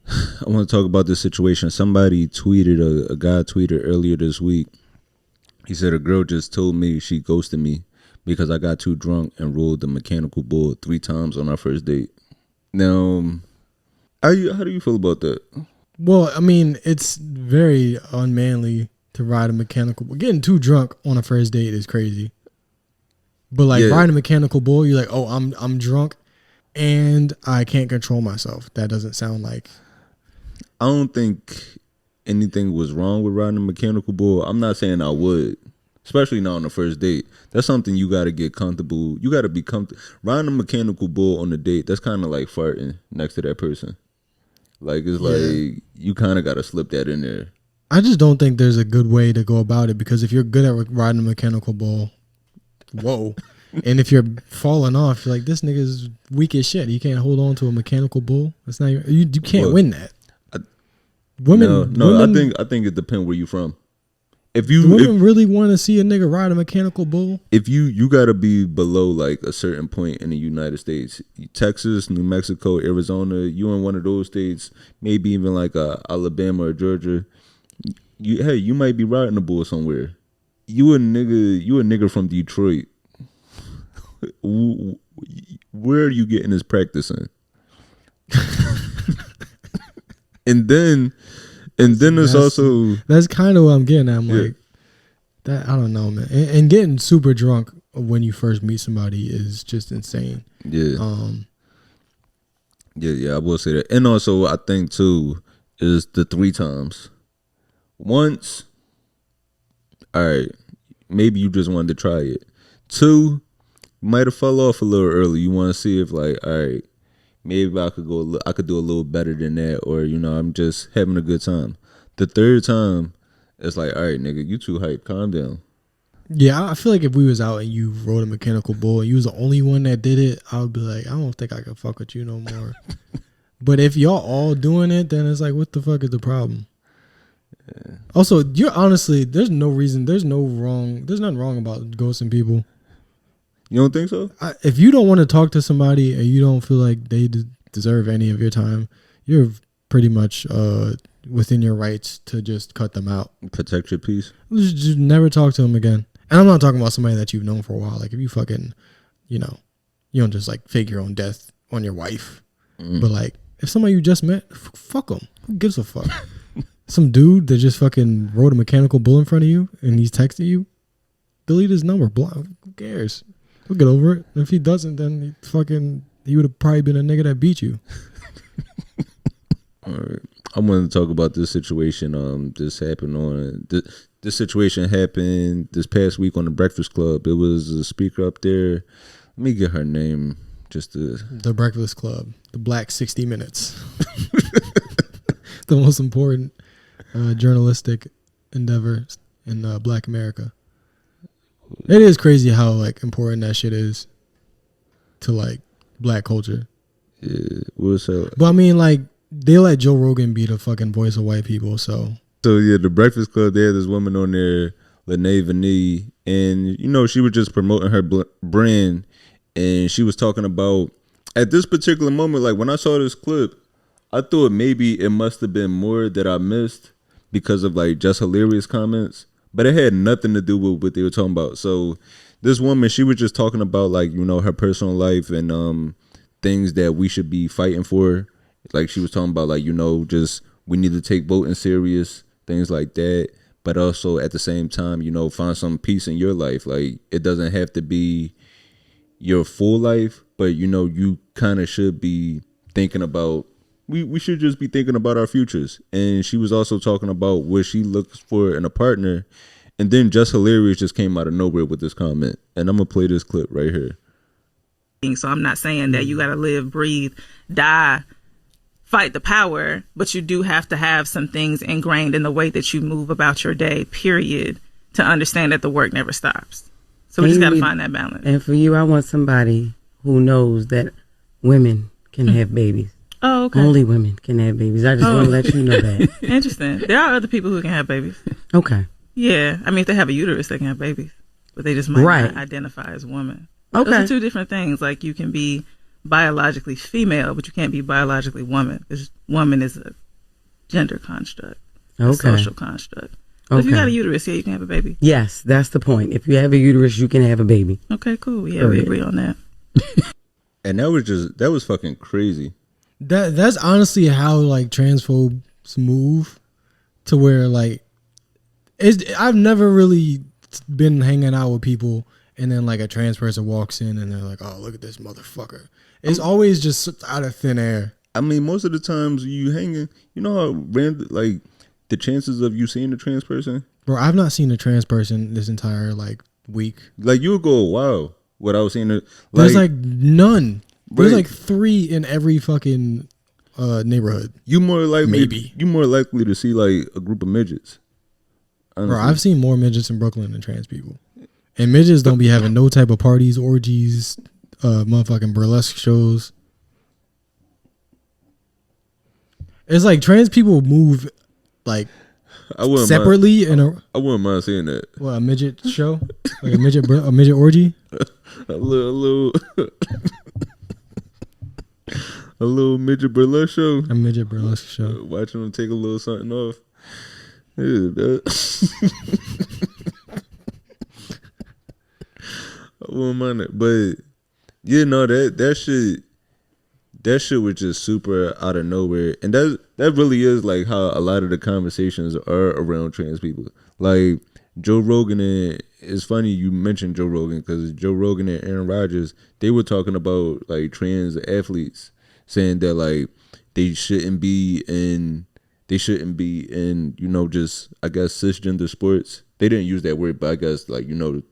I want to talk about this situation. Somebody tweeted, a guy tweeted earlier this week. He said, a girl just told me she ghosted me because I got too drunk and rode the mechanical bull 3 times on our first date. Now, how do you feel about that? Well, I mean, it's very unmanly to ride a mechanical bull. Getting too drunk on a first date is crazy. But riding a mechanical bull, you're like, oh, I'm drunk and I can't control myself. That doesn't sound like. I don't think anything was wrong with riding a mechanical bull. I'm not saying I would, especially not on the first date. That's something you got to get comfortable. You got to be comfortable. Riding a mechanical bull on a date, that's kind of like farting next to that person. Like, it's like, you kind of got to slip that in there. I just don't think there's a good way to go about it, because if you're good at riding a mechanical bull, whoa. And if you're falling off, you're like, this nigga's weak as shit. You can't hold on to a mechanical bull. That's not you can't win that. Women, I think it depends where you from. If women really want to see a nigga ride a mechanical bull, if you gotta be below like a certain point in the United States, Texas, New Mexico, Arizona, you in one of those states, maybe even like Alabama or Georgia, you might be riding a bull somewhere. You a nigga from Detroit. Where are you getting this practice in? and then there's also, that's kind of what I'm getting at. I'm like, that, I don't know, man. And getting super drunk when you first meet somebody is just insane. Yeah. I will say that. And also, I think too is the 3 times. Once, all right, maybe you just wanted to try it. 2, you might have fell off a little early. You want to see if like, all right, maybe I could do a little better than that, or I'm just having a good time. The 3rd time, it's like, all right, nigga, you too hype. Calm down. Yeah, I feel like if we was out and you rode a mechanical bull and you was the only one that did it, I would be like, I don't think I can fuck with you no more. But if y'all all doing it, then it's like, what the fuck is the problem? Yeah. Also, there's nothing wrong about ghosting people. You don't think so? If you don't want to talk to somebody and you don't feel like they deserve any of your time, you're pretty much within your rights to just cut them out. Protect your peace. Just never talk to them again. And I'm not talking about somebody that you've known for a while. Like if you fucking, you don't just like fake your own death on your wife. But like if somebody you just met, fuck them. Who gives a fuck? Some dude that just fucking rode a mechanical bull in front of you and he's texting you, delete his number. Who cares? He'll get over it. If he doesn't, then he would have probably been a nigga that beat you. All right. I wanted to talk about this situation. This situation happened this past week on the Breakfast Club. It was a speaker up there. Let me get her name. The Breakfast Club, the Black 60 Minutes, the most important journalistic endeavor in Black America. It is crazy how like important that shit is to like Black culture. Yeah, but I mean, like they let Joe Rogan be the fucking voice of white people. So yeah, the Breakfast Club. They had this woman on there, Lene Vanille, and she was just promoting her brand, and she was talking about at this particular moment. Like when I saw this clip, I thought maybe it must have been more that I missed because of like Jess Hilarious comments. But it had nothing to do with what they were talking about. So this woman, she was just talking about like, her personal life and things that we should be fighting for. Like she was talking about like, just we need to take voting serious, things like that. But also at the same time, find some peace in your life. Like it doesn't have to be your full life, but you kind of should be thinking about, we should just be thinking about our futures. And she was also talking about what she looks for in a partner. And then Jess Hilarious just came out of nowhere with this comment. And I'm going to play this clip right here. So I'm not saying that you got to live, breathe, die, fight the power, but you do have to have some things ingrained in the way that you move about your day, period, to understand that the work never stops. So we just got to find that balance. And for you, I want somebody who knows that women can have babies. Oh, okay. Only women can have babies. I just want to let you know that. Interesting. There are other people who can have babies. Okay. Yeah. I mean, if they have a uterus, they can have babies. But they just might not identify as women. Okay. Those are two different things. Like you can be biologically female, but you can't be biologically woman. Because woman is a gender construct. A social construct. But if you got a uterus, yeah, you can have a baby. Yes, that's the point. If you have a uterus, you can have a baby. Okay, cool. Yeah, we agree on that. And that was fucking crazy. That's honestly how like transphobes move, to where like I've never really been hanging out with people and then like a trans person walks in and they're like, oh, look at this motherfucker. It's always just out of thin air. I mean, most of the times you hanging, how random, like the chances of you seeing a trans person. Bro, I've not seen a trans person this entire like week. Like you'll go a while without seeing it. There's like none. There's like 3 in every fucking neighborhood. You more likely to see like a group of midgets. Honestly. Bro, I've seen more midgets in Brooklyn than trans people. And midgets don't be having no type of parties, orgies, motherfucking burlesque shows. It's like trans people move like separately I wouldn't mind seeing that. What, a midget show? Like a midget orgy? a little a little midget burlesque show. A midget burlesque show. Watching them take a little something off. Yeah, I wouldn't mind it. But yeah, no, that shit was just super out of nowhere. And that really is like how a lot of the conversations are around trans people. Like Joe Rogan, and it's funny you mentioned Joe Rogan, because Joe Rogan and Aaron Rodgers, they were talking about like trans athletes, saying that like they shouldn't be in you know, just I guess cisgender sports. They didn't use that word, but I guess like, you know,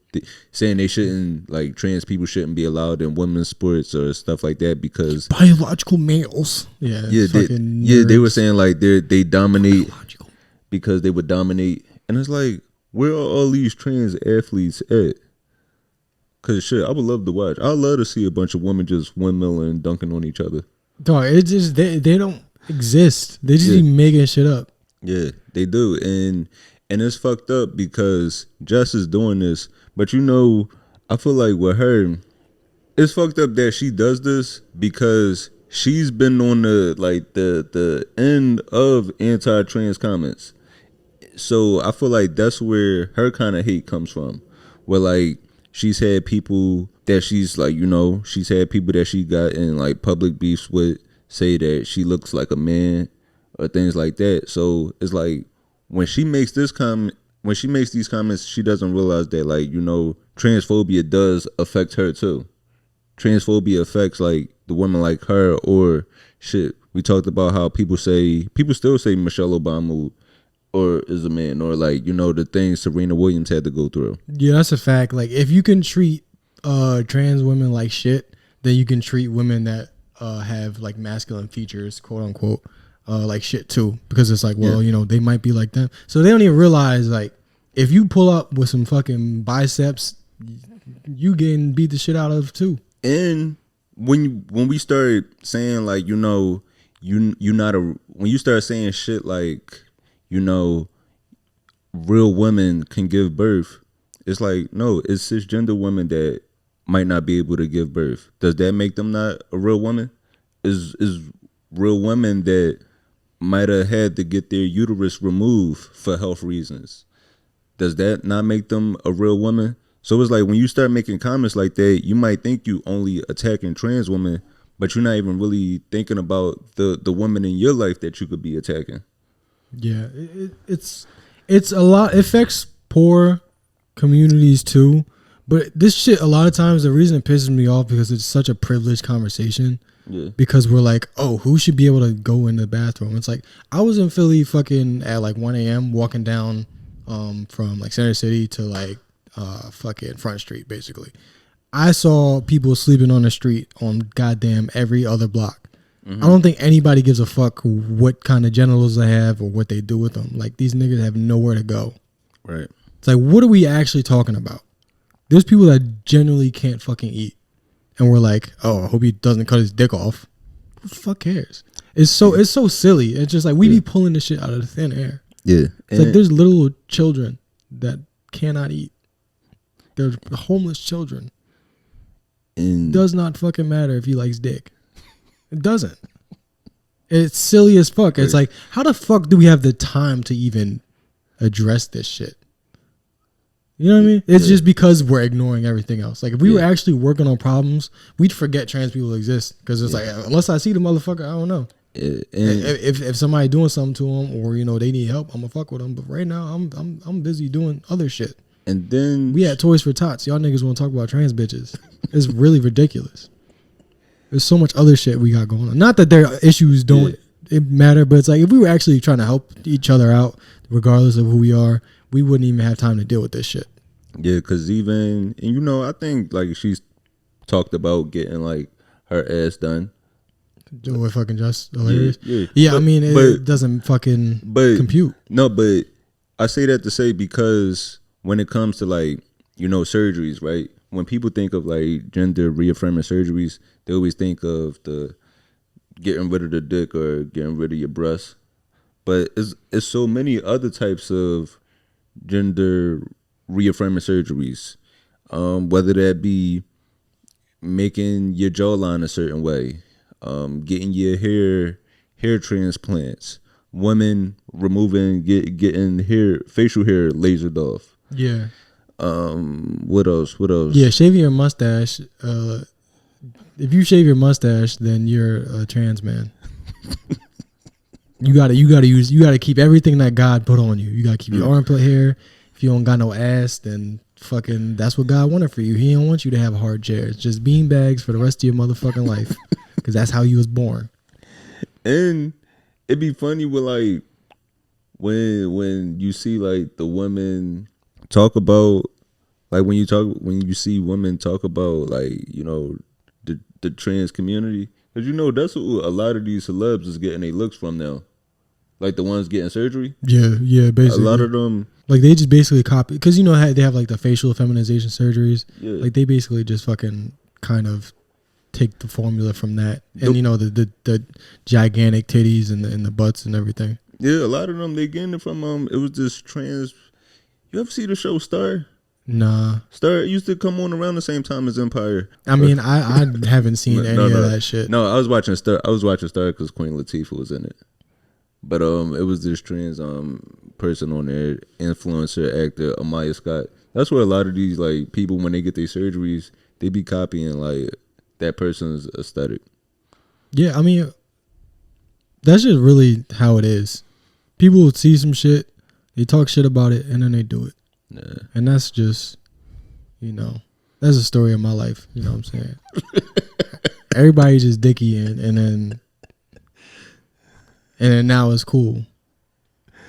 saying they shouldn't, like trans people shouldn't be allowed in women's sports or stuff like that because biological males. Yeah, they were saying like they dominate because they would dominate, and it's like, where are all these trans athletes at? Cause shit, I would love to watch. I'd love to see a bunch of women just windmilling and dunking on each other. Dog, it's just they don't exist. They just be making shit up. Yeah, they do, and it's fucked up because Jess is doing this. But you know, I feel like with her, it's fucked up that she does this because she's been on the end of anti-trans comments. So I feel like that's where her kind of hate comes from. Where like she's had people that she's like, you know, she's had people that she got in like public beefs with say that she looks like a man or things like that. So it's like when she makes these comments, she doesn't realize that, like, you know, transphobia does affect her too. Transphobia affects like the women like her, or shit. We talked about how people still say Michelle Obama or is a man, or like, you know, the things Serena Williams had to go through. Yeah, that's a fact. Like if you can treat trans women like shit, then you can treat women that have like masculine features, quote unquote, like shit too, because it's like, well, you know, they might be like them, so they don't even realize like if you pull up with some fucking biceps, you getting beat the shit out of too. And when we start saying like, you know, when you start saying shit like, you know, real women can give birth, it's like, no, it's cisgender women that might not be able to give birth. Does that make them not a real woman? Is real women that might have had to get their uterus removed for health reasons, does that not make them a real woman? So it's like when you start making comments like that, you might think you only attacking trans women, but you're not even really thinking about the women in your life that you could be attacking. Yeah, it's a lot. It affects poor communities too. But this shit, a lot of times, the reason it pisses me off because it's such a privileged conversation. Yeah. Because we're like, oh, who should be able to go in the bathroom? It's like, I was in Philly fucking at like 1 a.m. walking down from like Center City to like fucking Front Street, basically. I saw people sleeping on the street on goddamn every other block. Mm-hmm. I don't think anybody gives a fuck what kind of genitals they have or what they do with them. Like, these niggas have nowhere to go. Right. It's like, what are we actually talking about? There's people that generally can't fucking eat. And we're like, oh, I hope he doesn't cut his dick off. Who the fuck cares? It's so silly. It's just like we be pulling this shit out of the thin air. Yeah. It's like there's little children that cannot eat. They're homeless children. It does not fucking matter if he likes dick. It doesn't. It's silly as fuck. It's like, how the fuck do we have the time to even address this shit? You know what I mean? It's just because we're ignoring everything else. Like, if we were actually working on problems, we'd forget trans people exist. Because it's like, unless I see the motherfucker, I don't know. If somebody doing something to them, or, you know, they need help, I'm gonna fuck with them. But right now, I'm busy doing other shit. And then we had Toys for Tots. Y'all niggas want to talk about trans bitches. It's really ridiculous. There's so much other shit we got going on. Not that their issues don't matter, but it's like, if we were actually trying to help each other out, regardless of who we are, we wouldn't even have time to deal with this shit. Yeah, because even, and you know, I think like she's talked about getting like her ass done. With fucking Jess Hilarious? Yeah, but, I mean, it doesn't fucking compute. No, but I say that to say because when it comes to like, you know, surgeries, right? When people think of like gender reaffirming surgeries, they always think of the getting rid of the dick or getting rid of your breasts. But it's so many other types of gender reaffirming surgeries, whether that be making your jawline a certain way, getting your hair transplants, women removing getting facial hair lasered off. Yeah. What else? Yeah, shaving your mustache. If you shave your mustache, then you're a trans man. You gotta keep everything that God put on you. You gotta keep your armpit hair. If you don't got no ass, then fucking that's what God wanted for you. He don't want you to have hard chairs. Just bean bags for the rest of your motherfucking life, because that's how you was born. And it'd be funny with like when you see like the women talk about, like when you see women talk about like, you know, the trans community, because you know that's what a lot of these celebs is getting their looks from now. Like the ones getting surgery. Yeah, basically. A lot of them, like they just basically copy, because you know how they have like the facial feminization surgeries. Yeah. Like they basically just fucking kind of take the formula from that, and you know the gigantic titties and the butts and everything. Yeah, a lot of them they getting it from it was this trans. You ever see the show Star? Nah. Star used to come on around the same time as Empire. I mean, I haven't seen any of that shit. No, I was watching Star because Queen Latifah was in it. But it was this trans person on there, influencer, actor, Amaya Scott. That's where a lot of these like people, when they get their surgeries, they be copying like that person's aesthetic. Yeah, I mean, that's just really how it is. People would see some shit, they talk shit about it, and then they do it. Yeah. And that's just, you know, that's the story of my life. You know what I'm saying? Everybody just dicky and then now it's cool.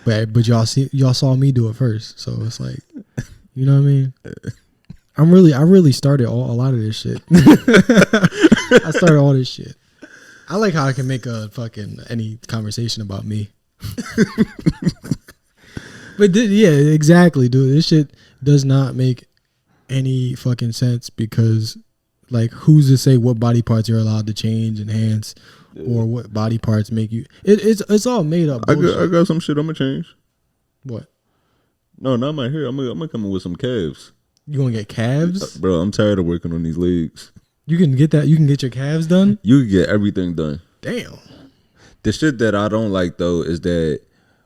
But y'all saw me do it first, so it's like, you know what I mean? I really started a lot of this shit. I started all this shit. I like how I can make a fucking any conversation about me. But yeah, exactly, dude. This shit does not make any fucking sense, because like who's to say what body parts you're allowed to change, enhance, or what body parts make you? It's all made up bullshit. I got some shit I'm gonna change. What? No, not my hair. I'm gonna come in with some calves. You gonna get calves? Bro, I'm tired of working on these legs. You can get that. You can get your calves done. You can get everything done. Damn. The shit that I don't like though is that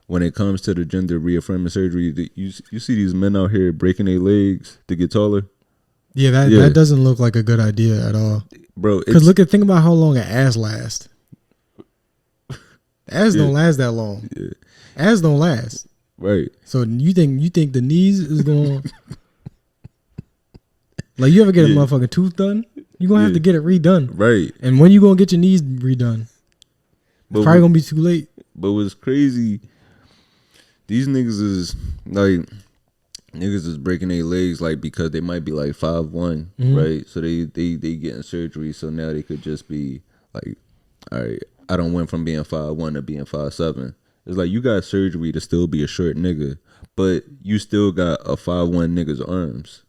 when it comes to the gender reaffirming surgery, you see these men out here breaking their legs to get taller. Yeah, that doesn't look like a good idea at all, bro. Because think about how long an ass lasts. Ass don't last that long. Yeah. Ass don't last. Right. So you think the knees is going? Like you ever get a motherfucking tooth done? You gonna have to get it redone. Right. And when you gonna get your knees redone? It's probably gonna be too late. But what's crazy, these niggas is breaking their legs like because they might be like 5'1", right? So they getting surgery, so now they could just be like, all right, I don't went from being 5'1" to being 5'7". It's like you got surgery to still be a short nigga, but you still got a 5'1" nigga's arms.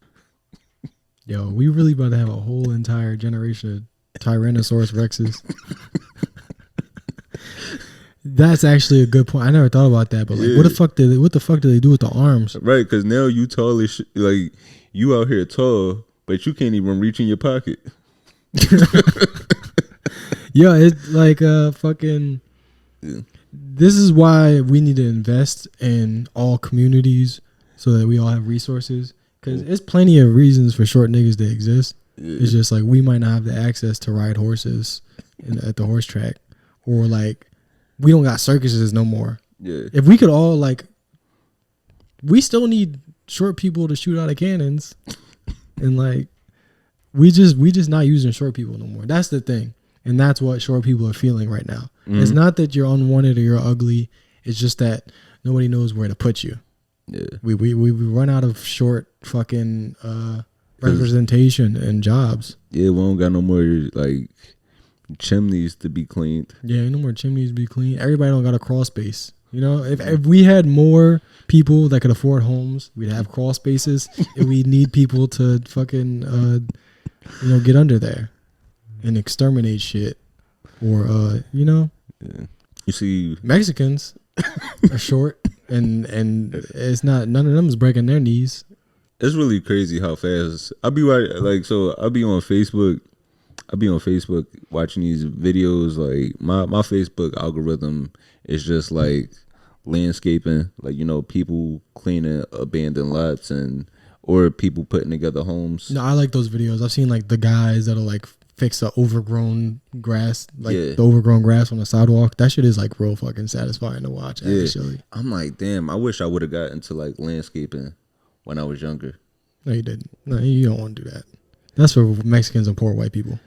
Yo, we really about to have a whole entire generation of Tyrannosaurus Rexes. That's actually a good point. I never thought about that, but like, what the fuck do they do with the arms? Right, because now you tall as shit. Like you out here tall, but you can't even reach in your pocket. Yeah, it's like fucking. Yeah. This is why we need to invest in all communities so that we all have resources. Because there's plenty of reasons for short niggas to exist. Yeah. It's just like we might not have the access to ride horses at the horse track, or like. We don't got circuses no more. Yeah. If we could all like, we still need short people to shoot out of cannons, and like, we just not using short people no more. That's the thing, and that's what short people are feeling right now. Mm-hmm. It's not that you're unwanted or you're ugly. It's just that nobody knows where to put you. Yeah. We run out of short fucking representation and jobs. Yeah, we don't got no more like chimneys to be cleaned. Yeah, ain't no more chimneys to be cleaned. Everybody don't got a crawl space. You You know, if we had more people that could afford homes, we'd have crawl spaces, and we need people to fucking, get under there and exterminate shit. Or, Yeah. You see, Mexicans are short, and it's not, none of them is breaking their knees. it's really crazy how fast I'll be I'll be on Facebook. I'll be on Facebook watching these videos. Like my Facebook algorithm is just like landscaping, like people cleaning abandoned lots or people putting together homes. No, I like those videos. I've seen like the guys that'll like fix the overgrown grass, the overgrown grass on the sidewalk. That shit is like real fucking satisfying to watch. Yeah. Actually, I'm like, damn, I wish I would have got into like landscaping when I was younger. no, you didn't. No, you don't want to do that. That's for Mexicans and poor white people.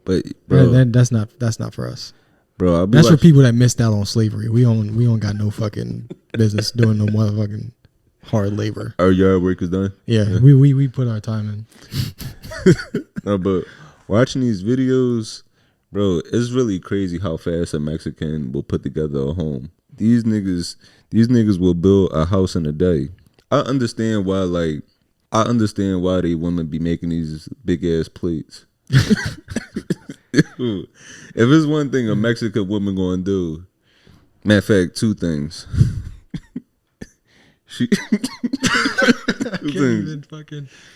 But bro, that's not for us. Bro, that's for people that missed out on slavery. We don't got no fucking business doing no motherfucking hard labor. Our yard work is done. Yeah. We put our time in. No, but watching these videos, bro, it's really crazy how fast a Mexican will put together a home. These niggas will build a house in a day. I understand why they women be making these big ass plates. If it's one thing a Mexican woman gonna do, matter of fact, two things.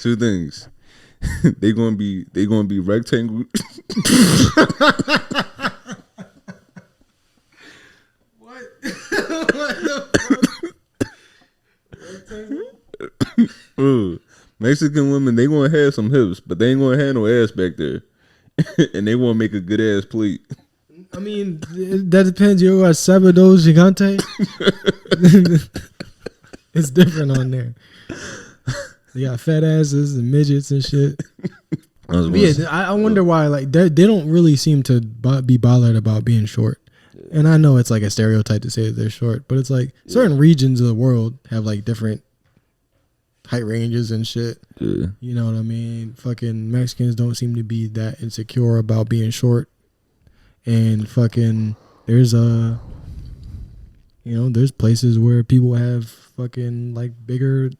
Two things. They gonna be rectangle. What? What the fuck? Rectangle? Ooh, Mexican women, they gonna have some hips, but they ain't gonna have no ass back there. And they want to make a good ass plate. I mean, that depends. You got Sábado Gigante. It's different on there. You got fat asses and midgets and shit. I wonder why. Like they don't really seem to be bothered about being short. And I know it's like a stereotype to say that they're short, but it's like certain regions of the world have like different height ranges and shit. Yeah. You know what I mean? Fucking Mexicans don't seem to be that insecure about being short. And fucking there's there's places where people have fucking like bigger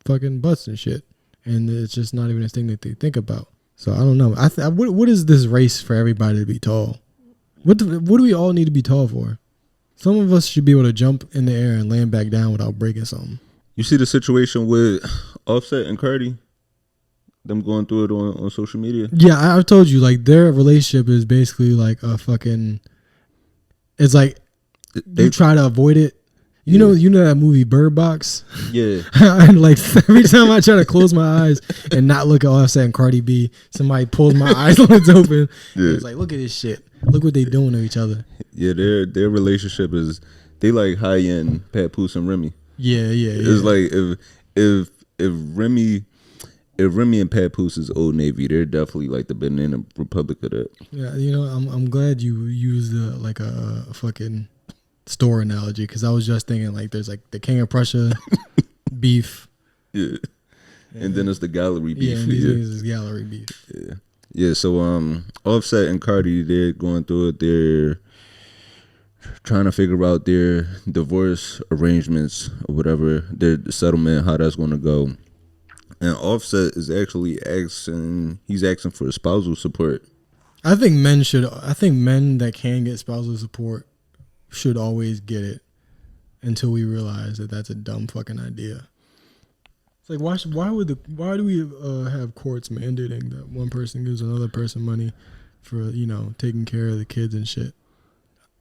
fucking butts and shit. And it's just not even a thing that they think about. So I don't know. What is this race for everybody to be tall? What do we all need to be tall for? Some of us should be able to jump in the air and land back down without breaking something. You see the situation with Offset and Cardi? Them going through it on social media? Yeah, I've told you, like, their relationship is basically like a fucking... It's like, you try to avoid it. You know that movie Bird Box? Yeah. And like, every time I try to close my eyes and not look at Offset and Cardi B, somebody pulls my eyelids open. Yeah. It's like, look at this shit. Look what they doing to each other. Yeah, their relationship is... They like high-end Papoose and Remy. Yeah. It's like if Remy and Papoose is Old Navy, they're definitely like the Banana Republic of that. Yeah, I'm glad you used like a fucking store analogy, because I was just thinking like there's like the King of Prussia beef. Yeah. And then it's the gallery beef. Yeah, and these things is gallery beef. Yeah. Yeah, so Offset and Cardi, they're going through it. They're trying to figure out their divorce arrangements or whatever, their settlement, how that's going to go. And Offset is actually asking for spousal support. I think men that can get spousal support should always get it until we realize that that's a dumb fucking idea. It's like, why do we have courts mandating that one person gives another person money for, taking care of the kids and shit?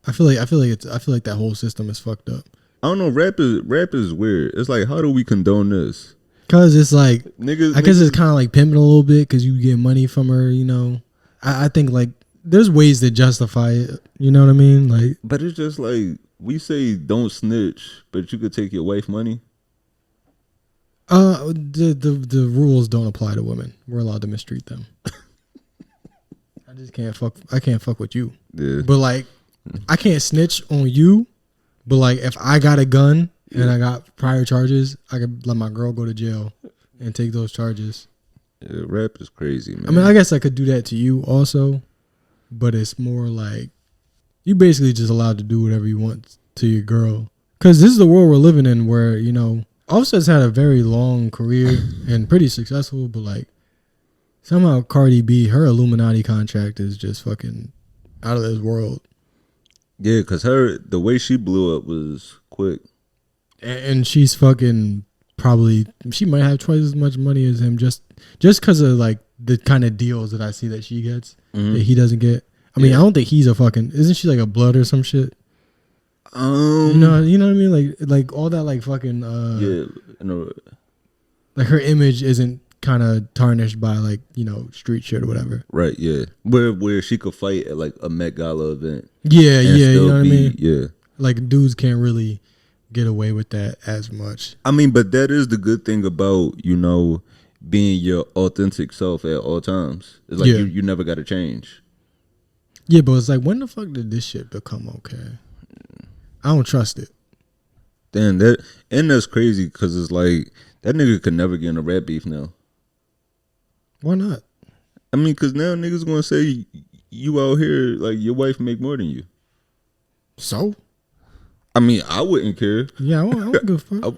I feel like that whole system is fucked up. I don't know. Rap is weird. It's like, how do we condone this? Cause it's like, niggas, I guess it's kind of like pimping a little bit because you get money from her. I think like there's ways to justify it. You know what I mean? Like, but it's just like we say don't snitch, but you could take your wife money. The rules don't apply to women. We're allowed to mistreat them. I just can't fuck. I can't fuck with you. Yeah. But like, I can't snitch on you, but like if I got a gun and I got prior charges, I could let my girl go to jail and take those charges. Yeah, rap is crazy, man. I mean, I guess I could do that to you also, but it's more like you basically just allowed to do whatever you want to your girl. Because this is the world we're living in where, you know, Offset's had a very long career and pretty successful, but like somehow Cardi B, her Illuminati contract is just fucking out of this world. Yeah, because the way she blew up was quick. And she's fucking probably, she might have twice as much money as him just because of like the kind of deals that I see that she gets that he doesn't get. I mean, I don't think he's a fucking, isn't she like a blood or some shit? You know what I mean? Like all that like fucking like her image isn't kind of tarnished by like, you know, street shit or whatever. Right, yeah. Where she could fight at like a Met Gala event. Yeah, you know what I mean? Yeah. Like dudes can't really get away with that as much. I mean, but that is the good thing about, you know, being your authentic self at all times. It's like you never got to change. Yeah, but it's like, when the fuck did this shit become okay? I don't trust it. Damn, that's crazy because it's like that nigga could never get in a rap beef now. Why not? I mean, because now niggas gonna say you out here like your wife make more than you. So? I mean, I wouldn't care. Yeah, I wouldn't give a fuck.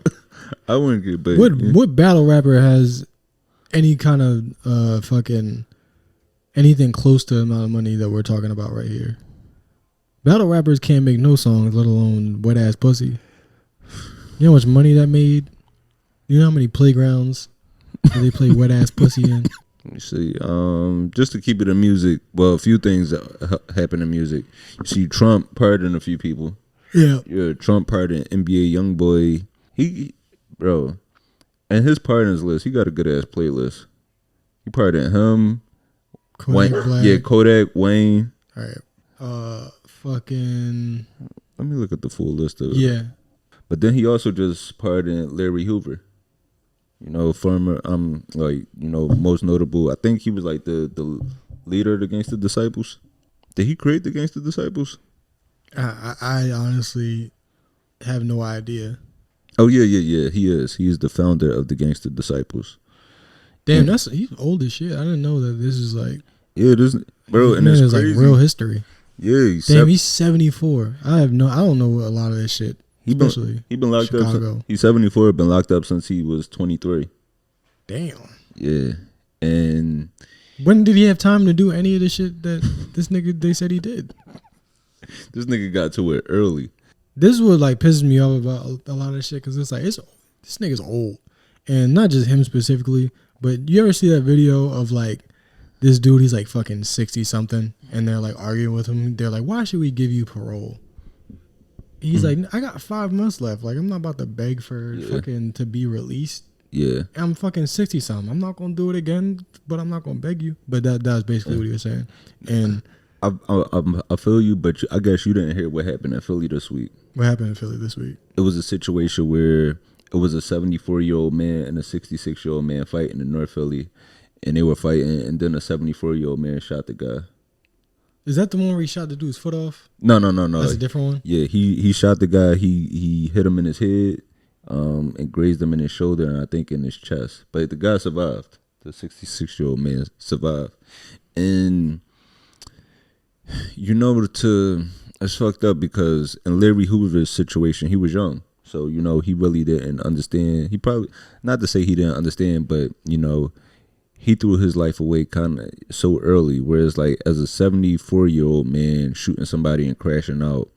I wouldn't care. But what battle rapper has any kind of fucking anything close to the amount of money that we're talking about right here? Battle rappers can't make no songs, let alone wet ass pussy. You know how much money that made? You know how many playgrounds that they play wet ass pussy in? Let me see. Just to keep it in music, well, a few things happen in music. You see, Trump pardoned a few people. Yeah. Trump pardoned NBA YoungBoy. Bro, and his pardons list, he got a good ass playlist. He pardoned him. Kodak Black. Yeah, Kodak, Wayne. All right. Fucking. Let me look at the full list of it. Yeah. But then he also just pardoned Larry Hoover. You know, former, like, you know, most notable. I think he was like the leader of the Gangsta Disciples. Did he create the Gangsta Disciples? I honestly have no idea. Oh yeah. He is. He is the founder of the Gangsta Disciples. Damn, he's old as shit. I didn't know that this is like. Yeah, this bro, and it's crazy. Like real history. Yeah, he's 74. I don't know a lot of this shit. He been locked Chicago. up. He's 74. Been locked up since he was 23. Damn. Yeah, and when did he have time to do any of the shit that this nigga they said he did? This nigga got to it early. This is what like pisses me off about a lot of shit because it's like this nigga's old, and not just him specifically, but you ever see that video of like this dude? He's like fucking 60 something, and they're like arguing with him. They're like, "Why should we give you parole?" He's like, "I got 5 months left. Like, I'm not about to beg for fucking to be released. Yeah, I'm fucking 60 something. I'm not gonna do it again, but I'm not gonna beg you." But that was basically what he was saying. And I feel you, but I guess you didn't hear what happened in Philly this week. What happened in Philly this week? It was a situation where it was a 74-year-old man and a 66-year-old man fighting in North Philly, and they were fighting, and then a 74-year-old man shot the guy. Is that the one where he shot the dude's foot off? No. That's a different one? Yeah, he shot the guy. He hit him in his head, and grazed him in his shoulder, and I think in his chest. But the guy survived. The 66-year-old man survived. And, you know, it's fucked up because in Larry Hoover's situation, he was young. So, you know, he really didn't understand. He probably, not to say he didn't understand, but, you know, he threw his life away kind of so early. Whereas, like, as a 74-year-old man shooting somebody and crashing out,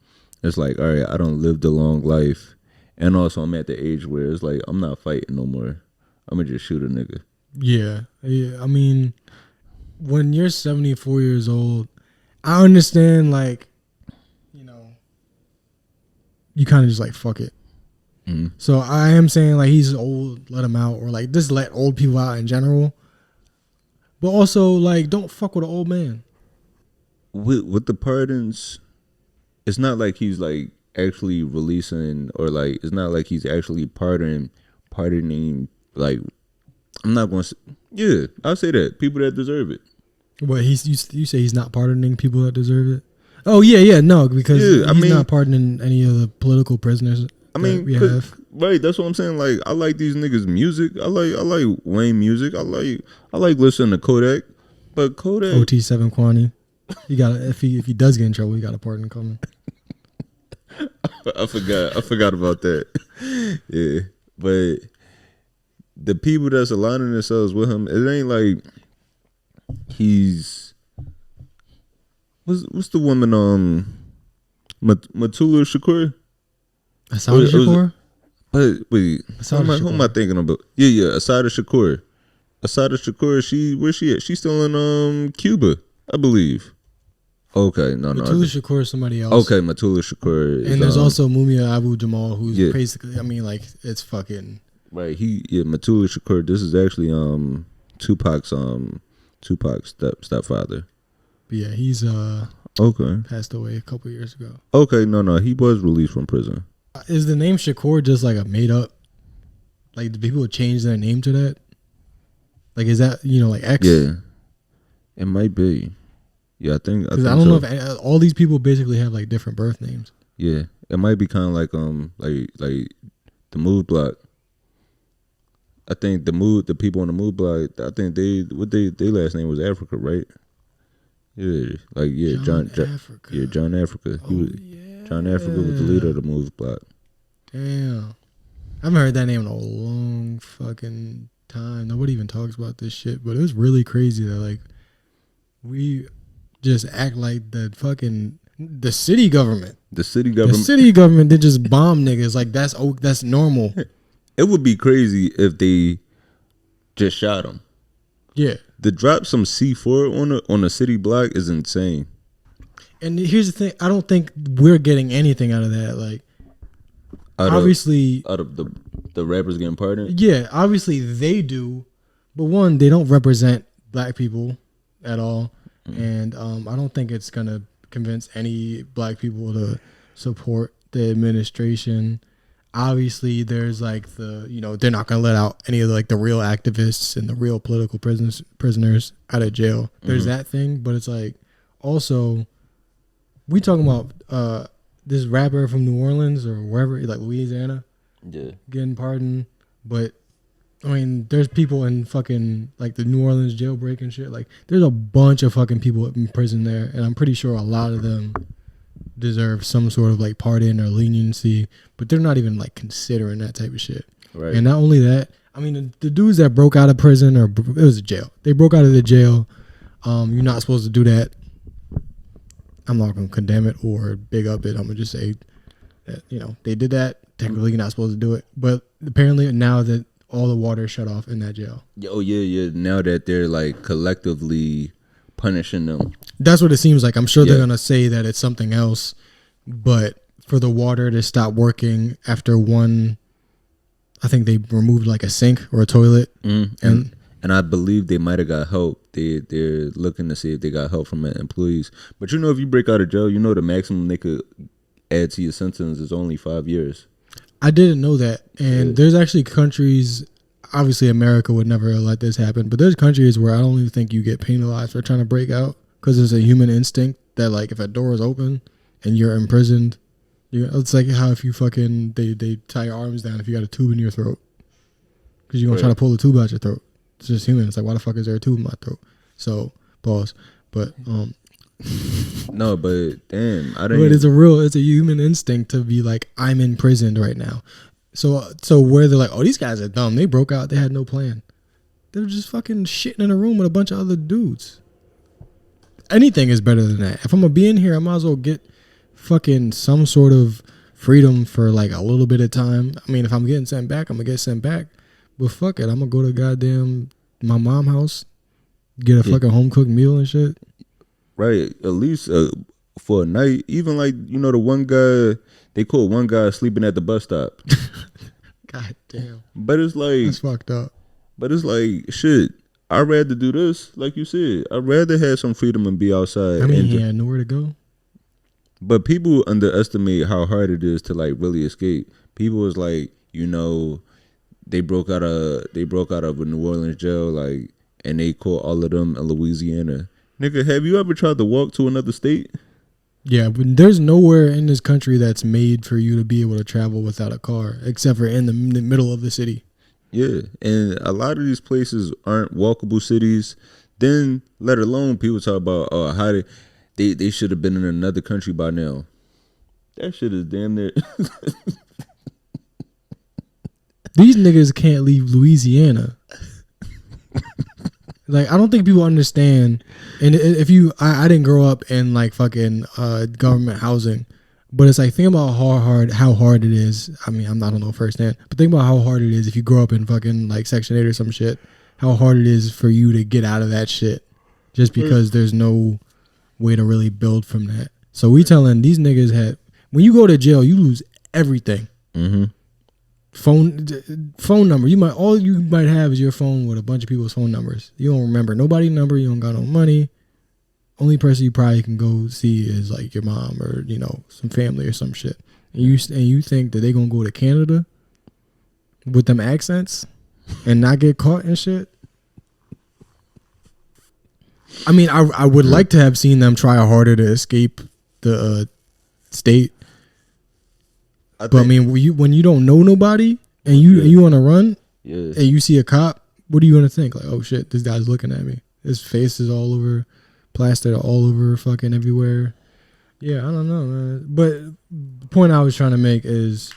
it's like, all right, I don't live a long life. And also, I'm at the age where it's like, I'm not fighting no more. I'm going to just shoot a nigga. Yeah. I mean, when you're 74 years old, I understand, like, you know, you kind of just like, fuck it. Mm-hmm. So I am saying, like, he's old, let him out. Or, like, just let old people out in general. But also, like, don't fuck with an old man. With the pardons, it's not like he's, like, actually releasing, or, like, it's not like he's actually pardoning, like, I'm not going to, yeah, I'll say that. People that deserve it. What, you say he's not pardoning people that deserve it? Oh, yeah, no, because he's not pardoning any of the political prisoners. I mean, we have. Right, that's what I'm saying. Like, I like these niggas' music. I like Wayne music. I like listening to Kodak. But Kodak, OT7 Kwani, you got if he does get in trouble, he got a pardon coming. I forgot about that. Yeah, but the people that's aligning themselves with him, it ain't like he's what's the woman Matula Shakur? Asante Shakur? But wait, who am I thinking about? Yeah, Asada Shakur. Asada Shakur, where's she at? She's still in Cuba, I believe. Okay, no. Matula Shakur is somebody else. Okay, Matula Shakur. And there's also Mumia Abu Jamal, who's basically, I mean, like, it's fucking right. Matula Shakur. This is actually Tupac's stepfather. But yeah, he's okay, passed away a couple years ago. Okay, no, he was released from prison. Is the name Shakur just like a made up? Like, do people change their name to that? Like, is that, like X? Yeah, it might be. Yeah, I think. Because I don't know if all these people basically have like different birth names. Yeah, it might be kind of like the Move Block. I think the people on the Move Block. I think their last name was Africa, right? Yeah, John Africa. Yeah, John Africa. John Africa was the leader of the Move Block. Damn, I haven't heard that name in a long fucking time. Nobody even talks about this shit, but it was really crazy that like we just act like the city government. The city government did just bomb niggas. Like that's normal. It would be crazy if they just shot them. Yeah. To drop some C4 on a city block is insane. And here's the thing: I don't think we're getting anything out of that. Like, out of the rappers getting pardoned. Yeah, obviously they do, but one, they don't represent black people at all. And I don't think it's gonna convince any black people to support the administration. Obviously, there's like they're not gonna let out any of the real activists and the real political prisoners out of jail. There's that thing, but it's like also we talking about this rapper from New Orleans or wherever, like Louisiana, getting pardoned, but. I mean, there's people in fucking like the New Orleans jailbreak and shit. Like, there's a bunch of fucking people in prison there, and I'm pretty sure a lot of them deserve some sort of like pardon or leniency, but they're not even like considering that type of shit. Right. And not only that, I mean, the dudes that broke out of prison it was a jail. They broke out of the jail. You're not supposed to do that. I'm not gonna condemn it or big up it. I'm gonna just say that they did that. Technically, you're not supposed to do it, but apparently now that all the water shut off in that jail. Oh yeah. Now that they're like collectively punishing them. That's what it seems like. I'm sure they're gonna say that it's something else, but for the water to stop working after one, I think they removed like a sink or a toilet, and I believe they might have got help. They're looking to see if they got help from employees. But if you break out of jail, the maximum they could add to your sentence is only 5 years. I didn't know that. And there's actually countries, obviously America would never let this happen, but there's countries where I don't even think you get penalized for trying to break out, because there's a human instinct that like if a door is open and you're imprisoned, it's like how if you fucking, they tie your arms down if you got a tube in your throat, because you're going to try to pull the tube out your throat. It's just human. It's like, why the fuck is there a tube in my throat? So, pause. But, no, but damn, I don't. But it's a human instinct to be like, I'm imprisoned right now. So where they're like, oh, these guys are dumb. They broke out. They had no plan. They were just fucking shitting in a room with a bunch of other dudes. Anything is better than that. If I'm gonna be in here, I might as well get fucking some sort of freedom for like a little bit of time. I mean, if I'm getting sent back, I'm gonna get sent back. But fuck it, I'm gonna go to goddamn my mom's house, get a fucking home cooked meal and shit. Right, at least for a night. Even like the one guy, they caught one guy sleeping at the bus stop. God damn. But it's like, that's fucked up. But it's like, shit, I'd rather do this, like you said. I'd rather have some freedom and be outside. I mean, he had nowhere to go. But people underestimate how hard it is to like really escape. People is like, they broke out of a New Orleans jail, like, and they caught all of them in Louisiana. Nigga, have you ever tried to walk to another state? Yeah, but there's nowhere in this country that's made for you to be able to travel without a car, except for in the middle of the city. Yeah, and a lot of these places aren't walkable cities. Then, let alone people talk about how they should have been in another country by now. That shit is damn near. These niggas can't leave Louisiana. Like, I don't think people understand. And if you, I didn't grow up in like fucking government housing, but it's like, think about how hard it is. I mean, I don't know firsthand, but think about how hard it is if you grow up in fucking like Section 8 or some shit. How hard it is for you to get out of that shit, just because there's no way to really build from that. So we telling these niggas when you go to jail, you lose everything. Mm-hmm. Phone number. All you might have is your phone with a bunch of people's phone numbers. You don't remember nobody's number. You don't got no money. Only person you probably can go see is like your mom or some family or some shit. And you think that they gonna go to Canada with them accents and not get caught and shit? I mean, I would like to have seen them try harder to escape the state. But I mean, when you don't know nobody and you on a run, and you see a cop, what are you gonna think? Like, oh shit, this guy's looking at me. His face is all over, plastered all over, fucking everywhere. Yeah, I don't know, man. But the point I was trying to make is,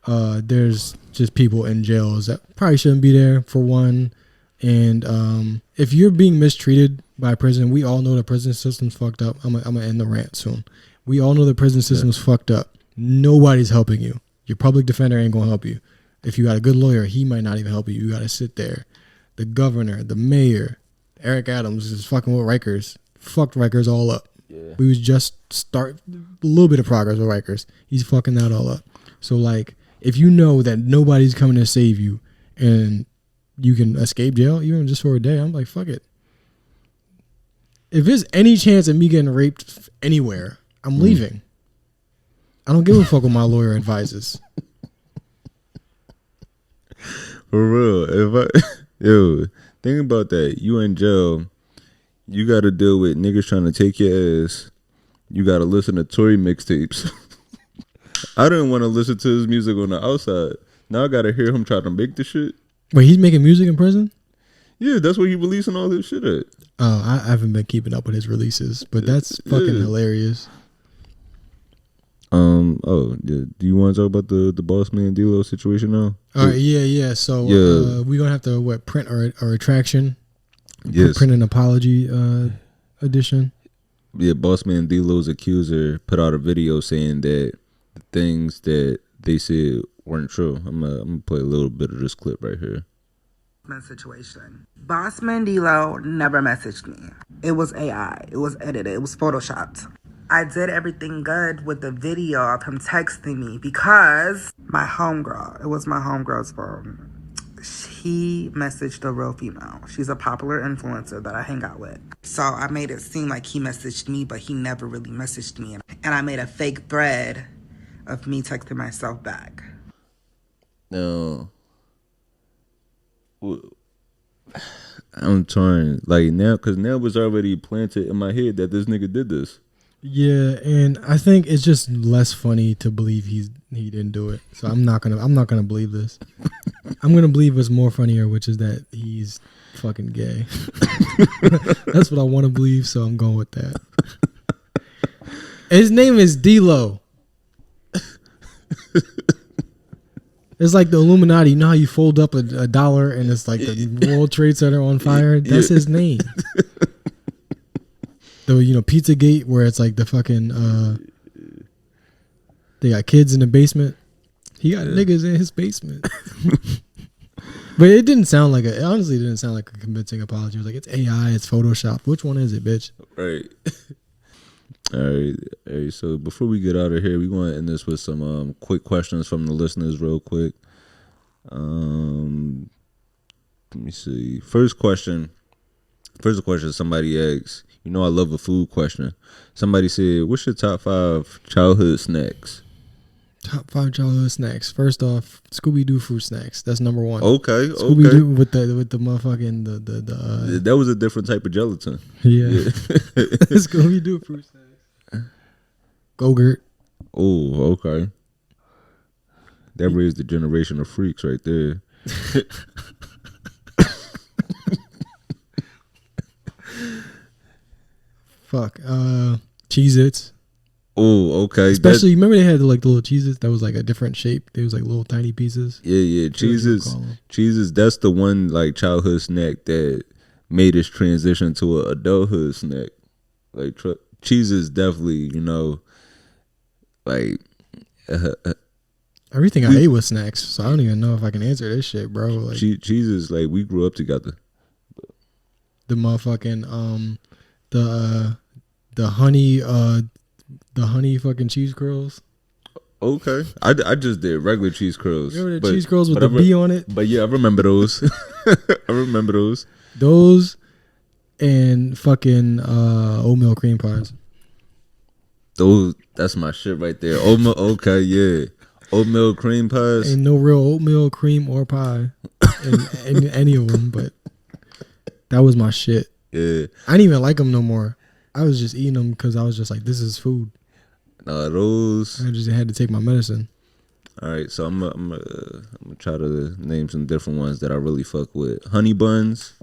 there's just people in jails that probably shouldn't be there, for one. And if you're being mistreated by prison, we all know the prison system's fucked up. I'm gonna end the rant soon. We all know the prison system's fucked up. Nobody's helping you. Your public defender ain't gonna help you. If you got a good lawyer, he might not even help you. You gotta sit there. The governor, the mayor, Eric Adams is fucking with Rikers. Fucked Rikers all up. Yeah. We was just start a little bit of progress with Rikers. He's fucking that all up. So like, if you know that nobody's coming to save you and you can escape jail even just for a day, I'm like, fuck it. If there's any chance of me getting raped anywhere, I'm leaving. I don't give a fuck what my lawyer advises. For real. Think about that. You in jail. You got to deal with niggas trying to take your ass. You got to listen to Tory mixtapes. I didn't want to listen to his music on the outside. Now I got to hear him try to make the shit. Wait, he's making music in prison? Yeah, that's where he releasing all this shit at. Oh, I haven't been keeping up with his releases, but that's fucking hilarious. Do you want to talk about the Bossman Dlow situation now? All right, yeah. So we're gonna have to print our retraction. Yes. Print an apology edition. Yeah, Bossman Dlow's accuser put out a video saying that the things that they said weren't true. I'm gonna play a little bit of this clip right here. Situation. Bossman Dlow never messaged me. It was AI. It was edited. It was photoshopped. I did everything good with the video of him texting me because my homegirl, it was my homegirl's phone. He messaged a real female. She's a popular influencer that I hang out with. So I made it seem like he messaged me, but he never really messaged me. And I made a fake thread of me texting myself back. No. I'm torn. Like now, because now it was already planted in my head that this nigga did this. Yeah, and I think it's just less funny to believe he didn't do it. So I'm not gonna believe this. I'm gonna believe what's more funnier, which is that he's fucking gay. That's what I want to believe, so I'm going with that. His name is Dlow. It's like the Illuminati. You know how you fold up a dollar and it's like the World Trade Center on fire? That's his name. The Pizzagate, where it's like the fucking they got kids in the basement. He got niggas in his basement. But it didn't sound like it honestly didn't sound like a convincing apology. It was like, it's AI, it's Photoshop. Which one is it, bitch? Right. All right. So before we get out of here, we want to end this with some quick questions from the listeners, real quick. Let me see. First question. Somebody asks. I love a food question. Somebody said, "What's your top 5 childhood snacks?" Top 5 childhood snacks. First off, Scooby-Doo fruit snacks. That's number 1. Okay. Scooby-Doo with the motherfucking the that was a different type of gelatin. Yeah. Scooby-Doo fruit snacks. Go-Gurt. Oh, okay. That raised the generation of freaks right there. Fuck. Cheez-Its. Oh, okay. Especially, remember they had like the little cheeses that was like a different shape. They was like little tiny pieces. Yeah. Cheeses. That's the one like childhood snack that made its transition to an adulthood snack. Like cheeses, definitely. Like everything I ate was snacks, so I don't even know if I can answer this shit, bro. Like cheeses, like we grew up together. The motherfucking the honey fucking cheese curls. Okay, I just did regular cheese curls. Remember the cheese curls with the bee on it? But yeah, I remember those. I remember those. Those and fucking oatmeal cream pies. That's my shit right there. Oatmeal, okay, yeah. Oatmeal cream pies. Ain't no real oatmeal cream or pie in any of them, but that was my shit. Yeah. I didn't even like them no more. I was just eating them because I was just like, this is food. Those. I just had to take my medicine. All right, so I'm gonna try to name some different ones that I really fuck with. Honey buns.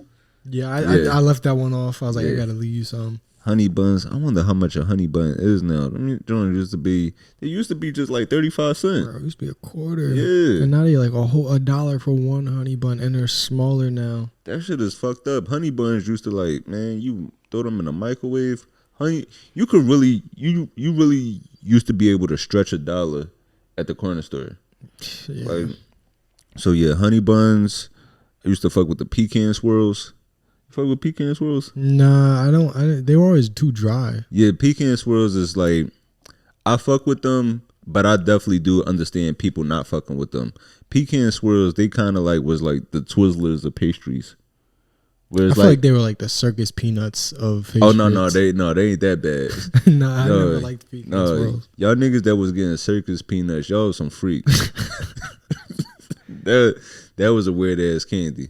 Yeah, I left that one off. I was like, I gotta leave you some. Honey buns. I wonder how much a honey bun is now. They used to be just like 35 cents. Bro, it used to be a quarter. Yeah. And now they're like $1 for one honey bun, and they're smaller now. That shit is fucked up. Honey buns used to like, man, you throw them in a microwave. Honey, you could really, you really used to be able to stretch $1 at the corner store. Yeah. Like, so yeah, honey buns. I used to fuck with the pecan swirls. Fuck with pecan swirls? Nah, I don't. They were always too dry. Yeah, pecan swirls is like, I fuck with them, but I definitely do understand people not fucking with them. Pecan swirls, they kind of like was like the Twizzlers of pastries. Whereas I feel like they were like the circus peanuts of pastries. Oh no, they ain't that bad. Nah, I never liked pecan swirls. Y'all niggas that was getting circus peanuts, y'all was some freaks. That was a weird ass candy.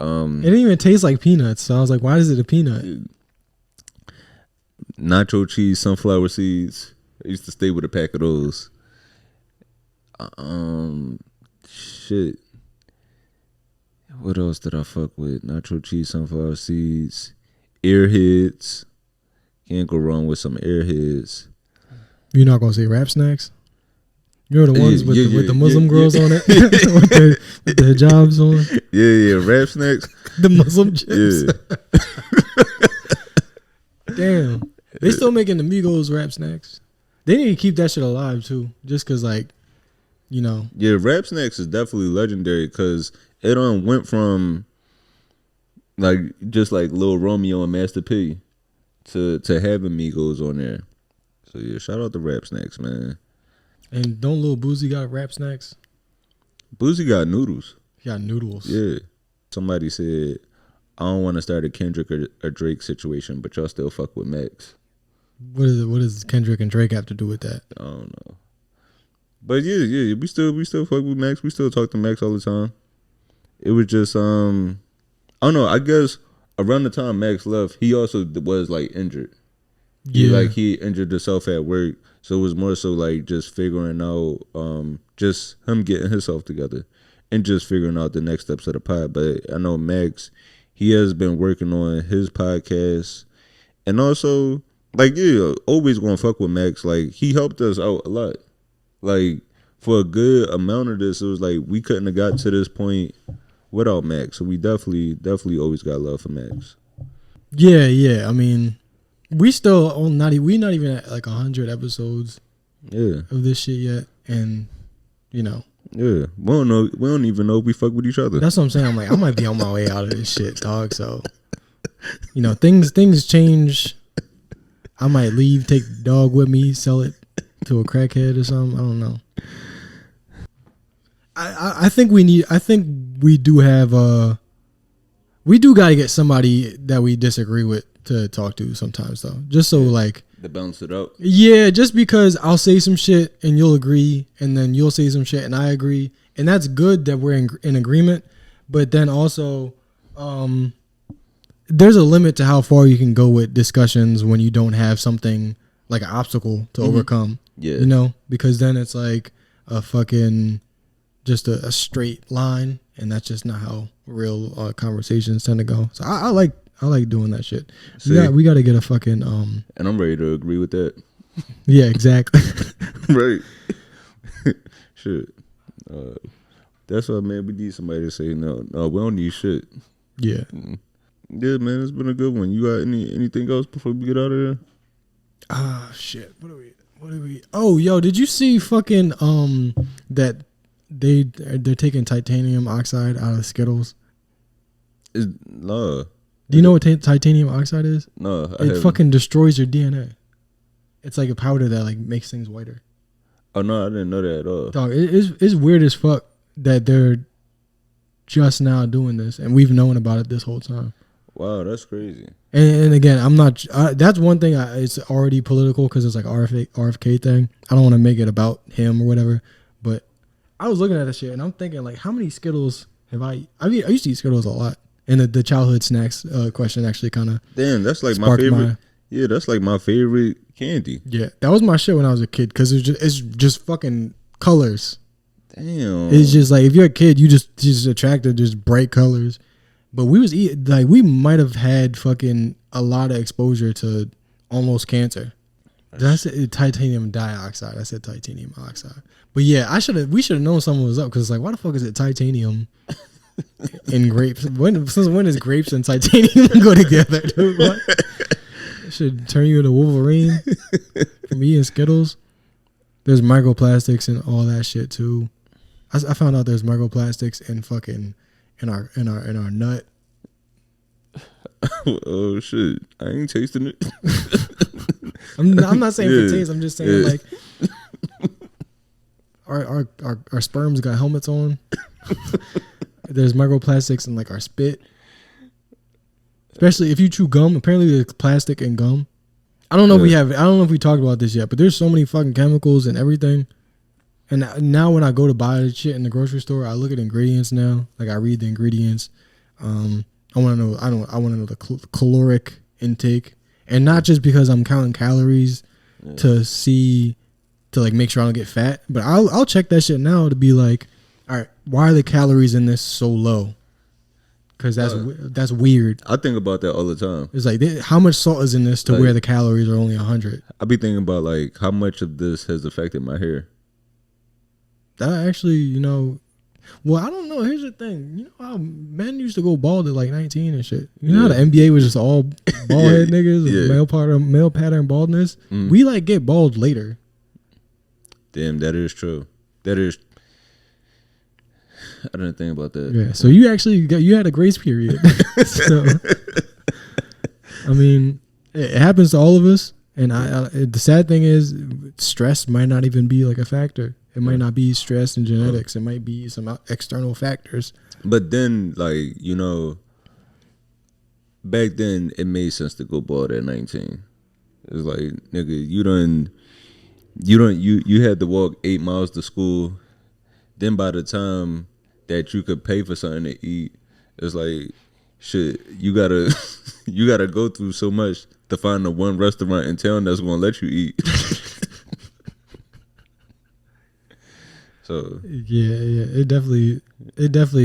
It didn't even taste like peanuts, so I was like, why is it a peanut? Nacho cheese, sunflower seeds. I used to stay with a pack of those. Shit. What else did I fuck with? Nacho cheese, sunflower seeds, airheads. Can't go wrong with some airheads. You're not gonna say rap snacks? You're the ones with the Muslim girls on it, with the hijabs on. Yeah, rap snacks. The Muslim chips. Yeah. Damn, they still making the Migos rap snacks. They need to keep that shit alive too, just cause like, Yeah, rap snacks is definitely legendary because it went from like just like Lil Romeo and Master P to having Migos on there. So yeah, shout out to rap snacks, man. And don't Lil Boozy got rap snacks? Boozy got noodles. He got noodles. Yeah. Somebody said, I don't want to start a Kendrick or Drake situation, but y'all still fuck with Max. What does Kendrick and Drake have to do with that? I don't know. But yeah, we still fuck with Max. We still talk to Max all the time. It was just I don't know, I guess around the time Max left, he also was like injured. Yeah. He injured himself at work. So it was more so like just figuring out, just him getting himself together and just figuring out the next steps of the pod. But I know Max, he has been working on his podcast. And also, like, yeah, always gonna fuck with Max. Like, he helped us out a lot. Like, for a good amount of this, it was like we couldn't have got to this point without Max. So we definitely always got love for Max. Yeah. I mean, we still not even at like 100 episodes of this shit yet, and yeah, we don't even know if we fuck with each other. That's what I'm saying. I'm like, I might be on my way out of this shit, dog. So things change. I might leave, take the dog with me, sell it to a crackhead or something. I don't know. I think we do gotta get somebody that we disagree with to talk to sometimes, though, just so like to bounce it up. Yeah, just because I'll say some shit and you'll agree, and then you'll say some shit and I agree, and that's good that we're in agreement. But then also, there's a limit to how far you can go with discussions when you don't have something like an obstacle to overcome. Yeah, because then it's like a fucking just a straight line, and that's just not how real conversations tend to go. So I like doing that shit. We got to get a fucking and I'm ready to agree with that. Yeah, exactly. Right. Shit. That's why, man, we need somebody to say no. No, we don't need shit. Yeah. Yeah, man, it's been a good one. You got anything else before we get out of here? Ah, shit. What do we? Oh, yo, did you see fucking that they're taking titanium oxide out of Skittles? No. Do you know what titanium oxide is? No, It fucking destroys your DNA. It's like a powder that like makes things whiter. Oh no, I didn't know that at all. Dog, it's weird as fuck that they're just now doing this, and we've known about it this whole time. Wow, that's crazy. And again, I'm not. That's one thing. It's already political because it's like RFK thing. I don't want to make it about him or whatever. But I was looking at this shit and I'm thinking like, how many Skittles have I? I mean, I used to eat Skittles a lot. And the childhood snacks question actually kind of damn. That's like my favorite. Yeah, that's like my favorite candy. Yeah, that was my shit when I was a kid because it's just fucking colors. Damn. It's just like if you're a kid, you just attracted just bright colors. But we was like we might have had fucking a lot of exposure to almost cancer. I said titanium dioxide. I said titanium oxide. But yeah, we should have known something was up because it's like, why the fuck is it titanium in grapes? Since when is grapes and titanium go together, dude? What? It should turn you into Wolverine from eating Skittles. There's microplastics and all that shit too. I found out there's microplastics in fucking in our nut. Oh shit! I ain't tasting it. I'm not saying for taste. I'm just saying like our sperms got helmets on. There's microplastics in like our spit, especially if you chew gum. Apparently, there's plastic in gum. I don't know if we have. I don't know if we talked about this yet, but there's so many fucking chemicals and everything. And now when I go to buy shit in the grocery store, I look at ingredients now. Like I read the ingredients. I want to know. I want to know the caloric intake, and not just because I'm counting calories to like make sure I don't get fat. But I'll check that shit now to be like, all right, why are the calories in this so low? Because that's weird. I think about that all the time. It's like how much salt is in this to where the calories are only 100. I be thinking about like how much of this has affected my hair. That actually, well, I don't know. Here's the thing. You know how men used to go bald at like 19 and shit. You know how the NBA was just all bald head niggas, male pattern baldness. We like get bald later. Damn, that is true. That is. I didn't think about that. Yeah, so you had a grace period. So, I mean, it happens to all of us. And the sad thing is, stress might not even be like a factor. It might not be stress and genetics. It might be some external factors. But then, like, back then it made sense to go bald at 19. It's like, nigga, you had to walk 8 miles to school. Then by the time that you could pay for something to eat, it's like, shit, you gotta go through so much to find the one restaurant in town that's gonna let you eat. So yeah, it definitely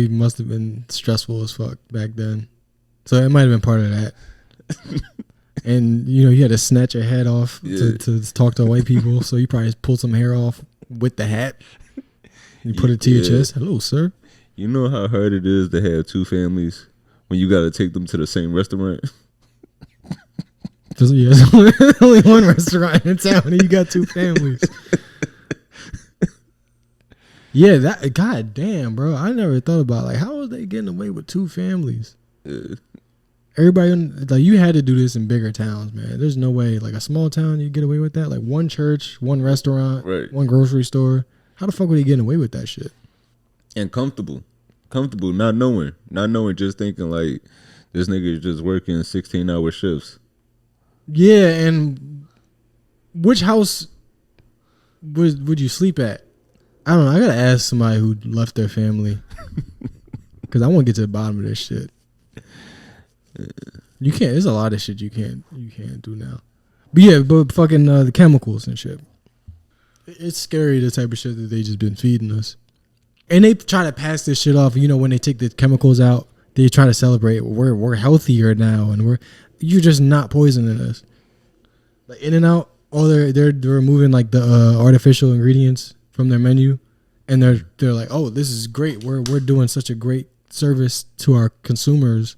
must have been stressful as fuck back then. So it might have been part of that. And you had to snatch your head off to talk to white people. So you probably pulled some hair off with the hat. You put it to your chest. Hello, sir. You know how hard it is to have two families when you got to take them to the same restaurant? There's only one restaurant in town and you got two families. Yeah, that god damn, bro. I never thought about like how was they getting away with two families? Everybody like you had to do this in bigger towns, man. There's no way like a small town you get away with that. Like one church, one restaurant, one grocery store. How the fuck were they getting away with that shit? And comfortable, not knowing, just thinking like this nigga is just working 16-hour shifts. Yeah, and which house would you sleep at? I don't know. I gotta ask somebody who left their family because I want to get to the bottom of this shit. You can't. There's a lot of shit you can't do now. But yeah, but fucking the chemicals and shit. It's scary the type of shit that they just been feeding us, and they try to pass this shit off. When they take the chemicals out, they try to celebrate. We're healthier now, and you're just not poisoning us. Like In-N-Out Oh, they're removing like the artificial ingredients from their menu, and they're like, oh, this is great. We're doing such a great service to our consumers,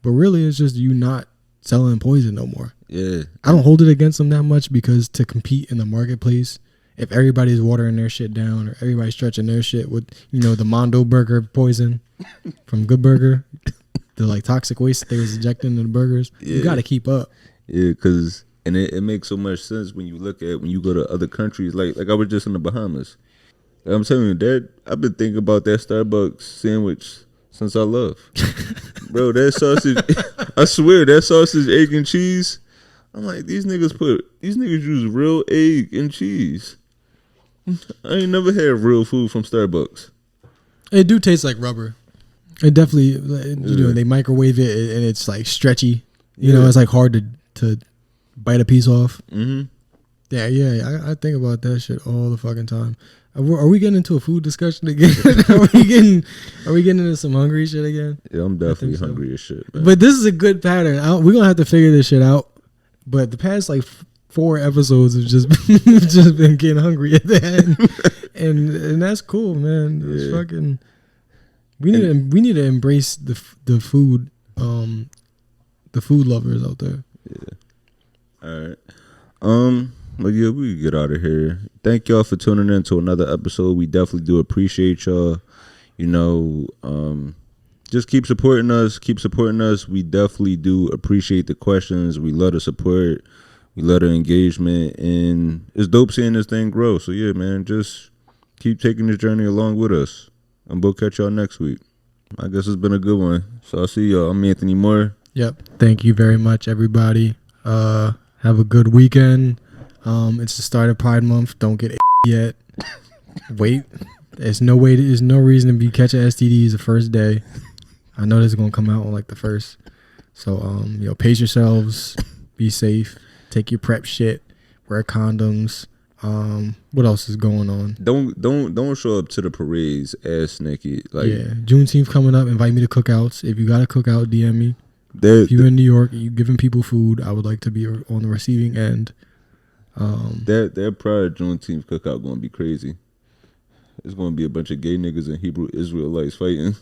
but really it's just you not selling poison no more. Yeah, I don't hold it against them that much because to compete in the marketplace, if everybody's watering their shit down or everybody's stretching their shit with the Mondo burger poison from Good Burger, the like toxic waste they was injecting in the burgers, you got to keep up. Yeah, because and it makes so much sense when you go to other countries. Like I was just in the Bahamas. I'm telling you, that I've been thinking about that Starbucks sandwich since I left. Bro, that sausage, I swear, that sausage, egg, and cheese. I'm like, these niggas use real egg and cheese. I ain't never had real food from Starbucks. It do taste like rubber. It definitely, they microwave it and it's like stretchy. You know, it's like hard to bite a piece off. Mm-hmm. Yeah, I think about that shit all the fucking time. Are we getting into a food discussion again? Are we getting into some hungry shit again? Yeah, I'm definitely hungry as shit, man. But this is a good pattern. We're gonna have to figure this shit out. But the past like 4 episodes have just been getting hungry at the end, and that's cool, man. It's fucking. We need to embrace the food, the food lovers out there. Yeah. All right. But yeah, we get out of here. Thank y'all for tuning in to another episode. We definitely do appreciate y'all. Just keep supporting us. We definitely do appreciate the questions. We love the support. We love the engagement. And it's dope seeing this thing grow. So yeah, man, just keep taking this journey along with us. And we'll catch y'all next week. I guess it's been a good one. So I'll see y'all. I'm Anthony Moore. Yep. Thank you very much, everybody. Have a good weekend. It's the start of Pride Month. Don't get yet. Wait. There's no reason to be catching STDs the first day. I know this is gonna come out on like the first. So pace yourselves. Be safe. Take your PrEP shit. Wear condoms. What else is going on? Don't show up to the parades ass naked. Like, yeah, Juneteenth coming up. Invite me to cookouts. If you got a cookout, DM me. If you're in New York, you giving people food, I would like to be on the receiving end. That Pride Juneteenth cookout gonna be crazy. It's gonna be a bunch of gay niggas and Hebrew Israelites fighting.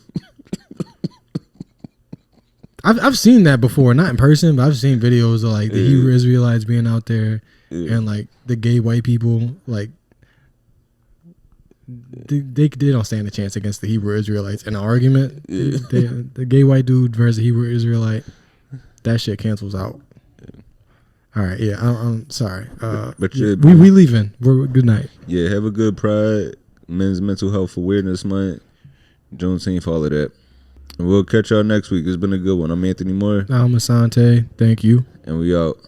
I've seen that before, not in person, but I've seen videos of like the Hebrew Israelites being out there and like the gay white people, like they don't stand a chance against the Hebrew Israelites in an argument. The gay white dude versus the Hebrew Israelite, that shit cancels out. All right, yeah, I'm sorry. But we leaving. Good night. Yeah, have a good Pride, Men's Mental Health Awareness Month, Juneteenth, all of that. And we'll catch y'all next week. It's been a good one. I'm Anthony Moore. I'm Asante. Thank you. And we out.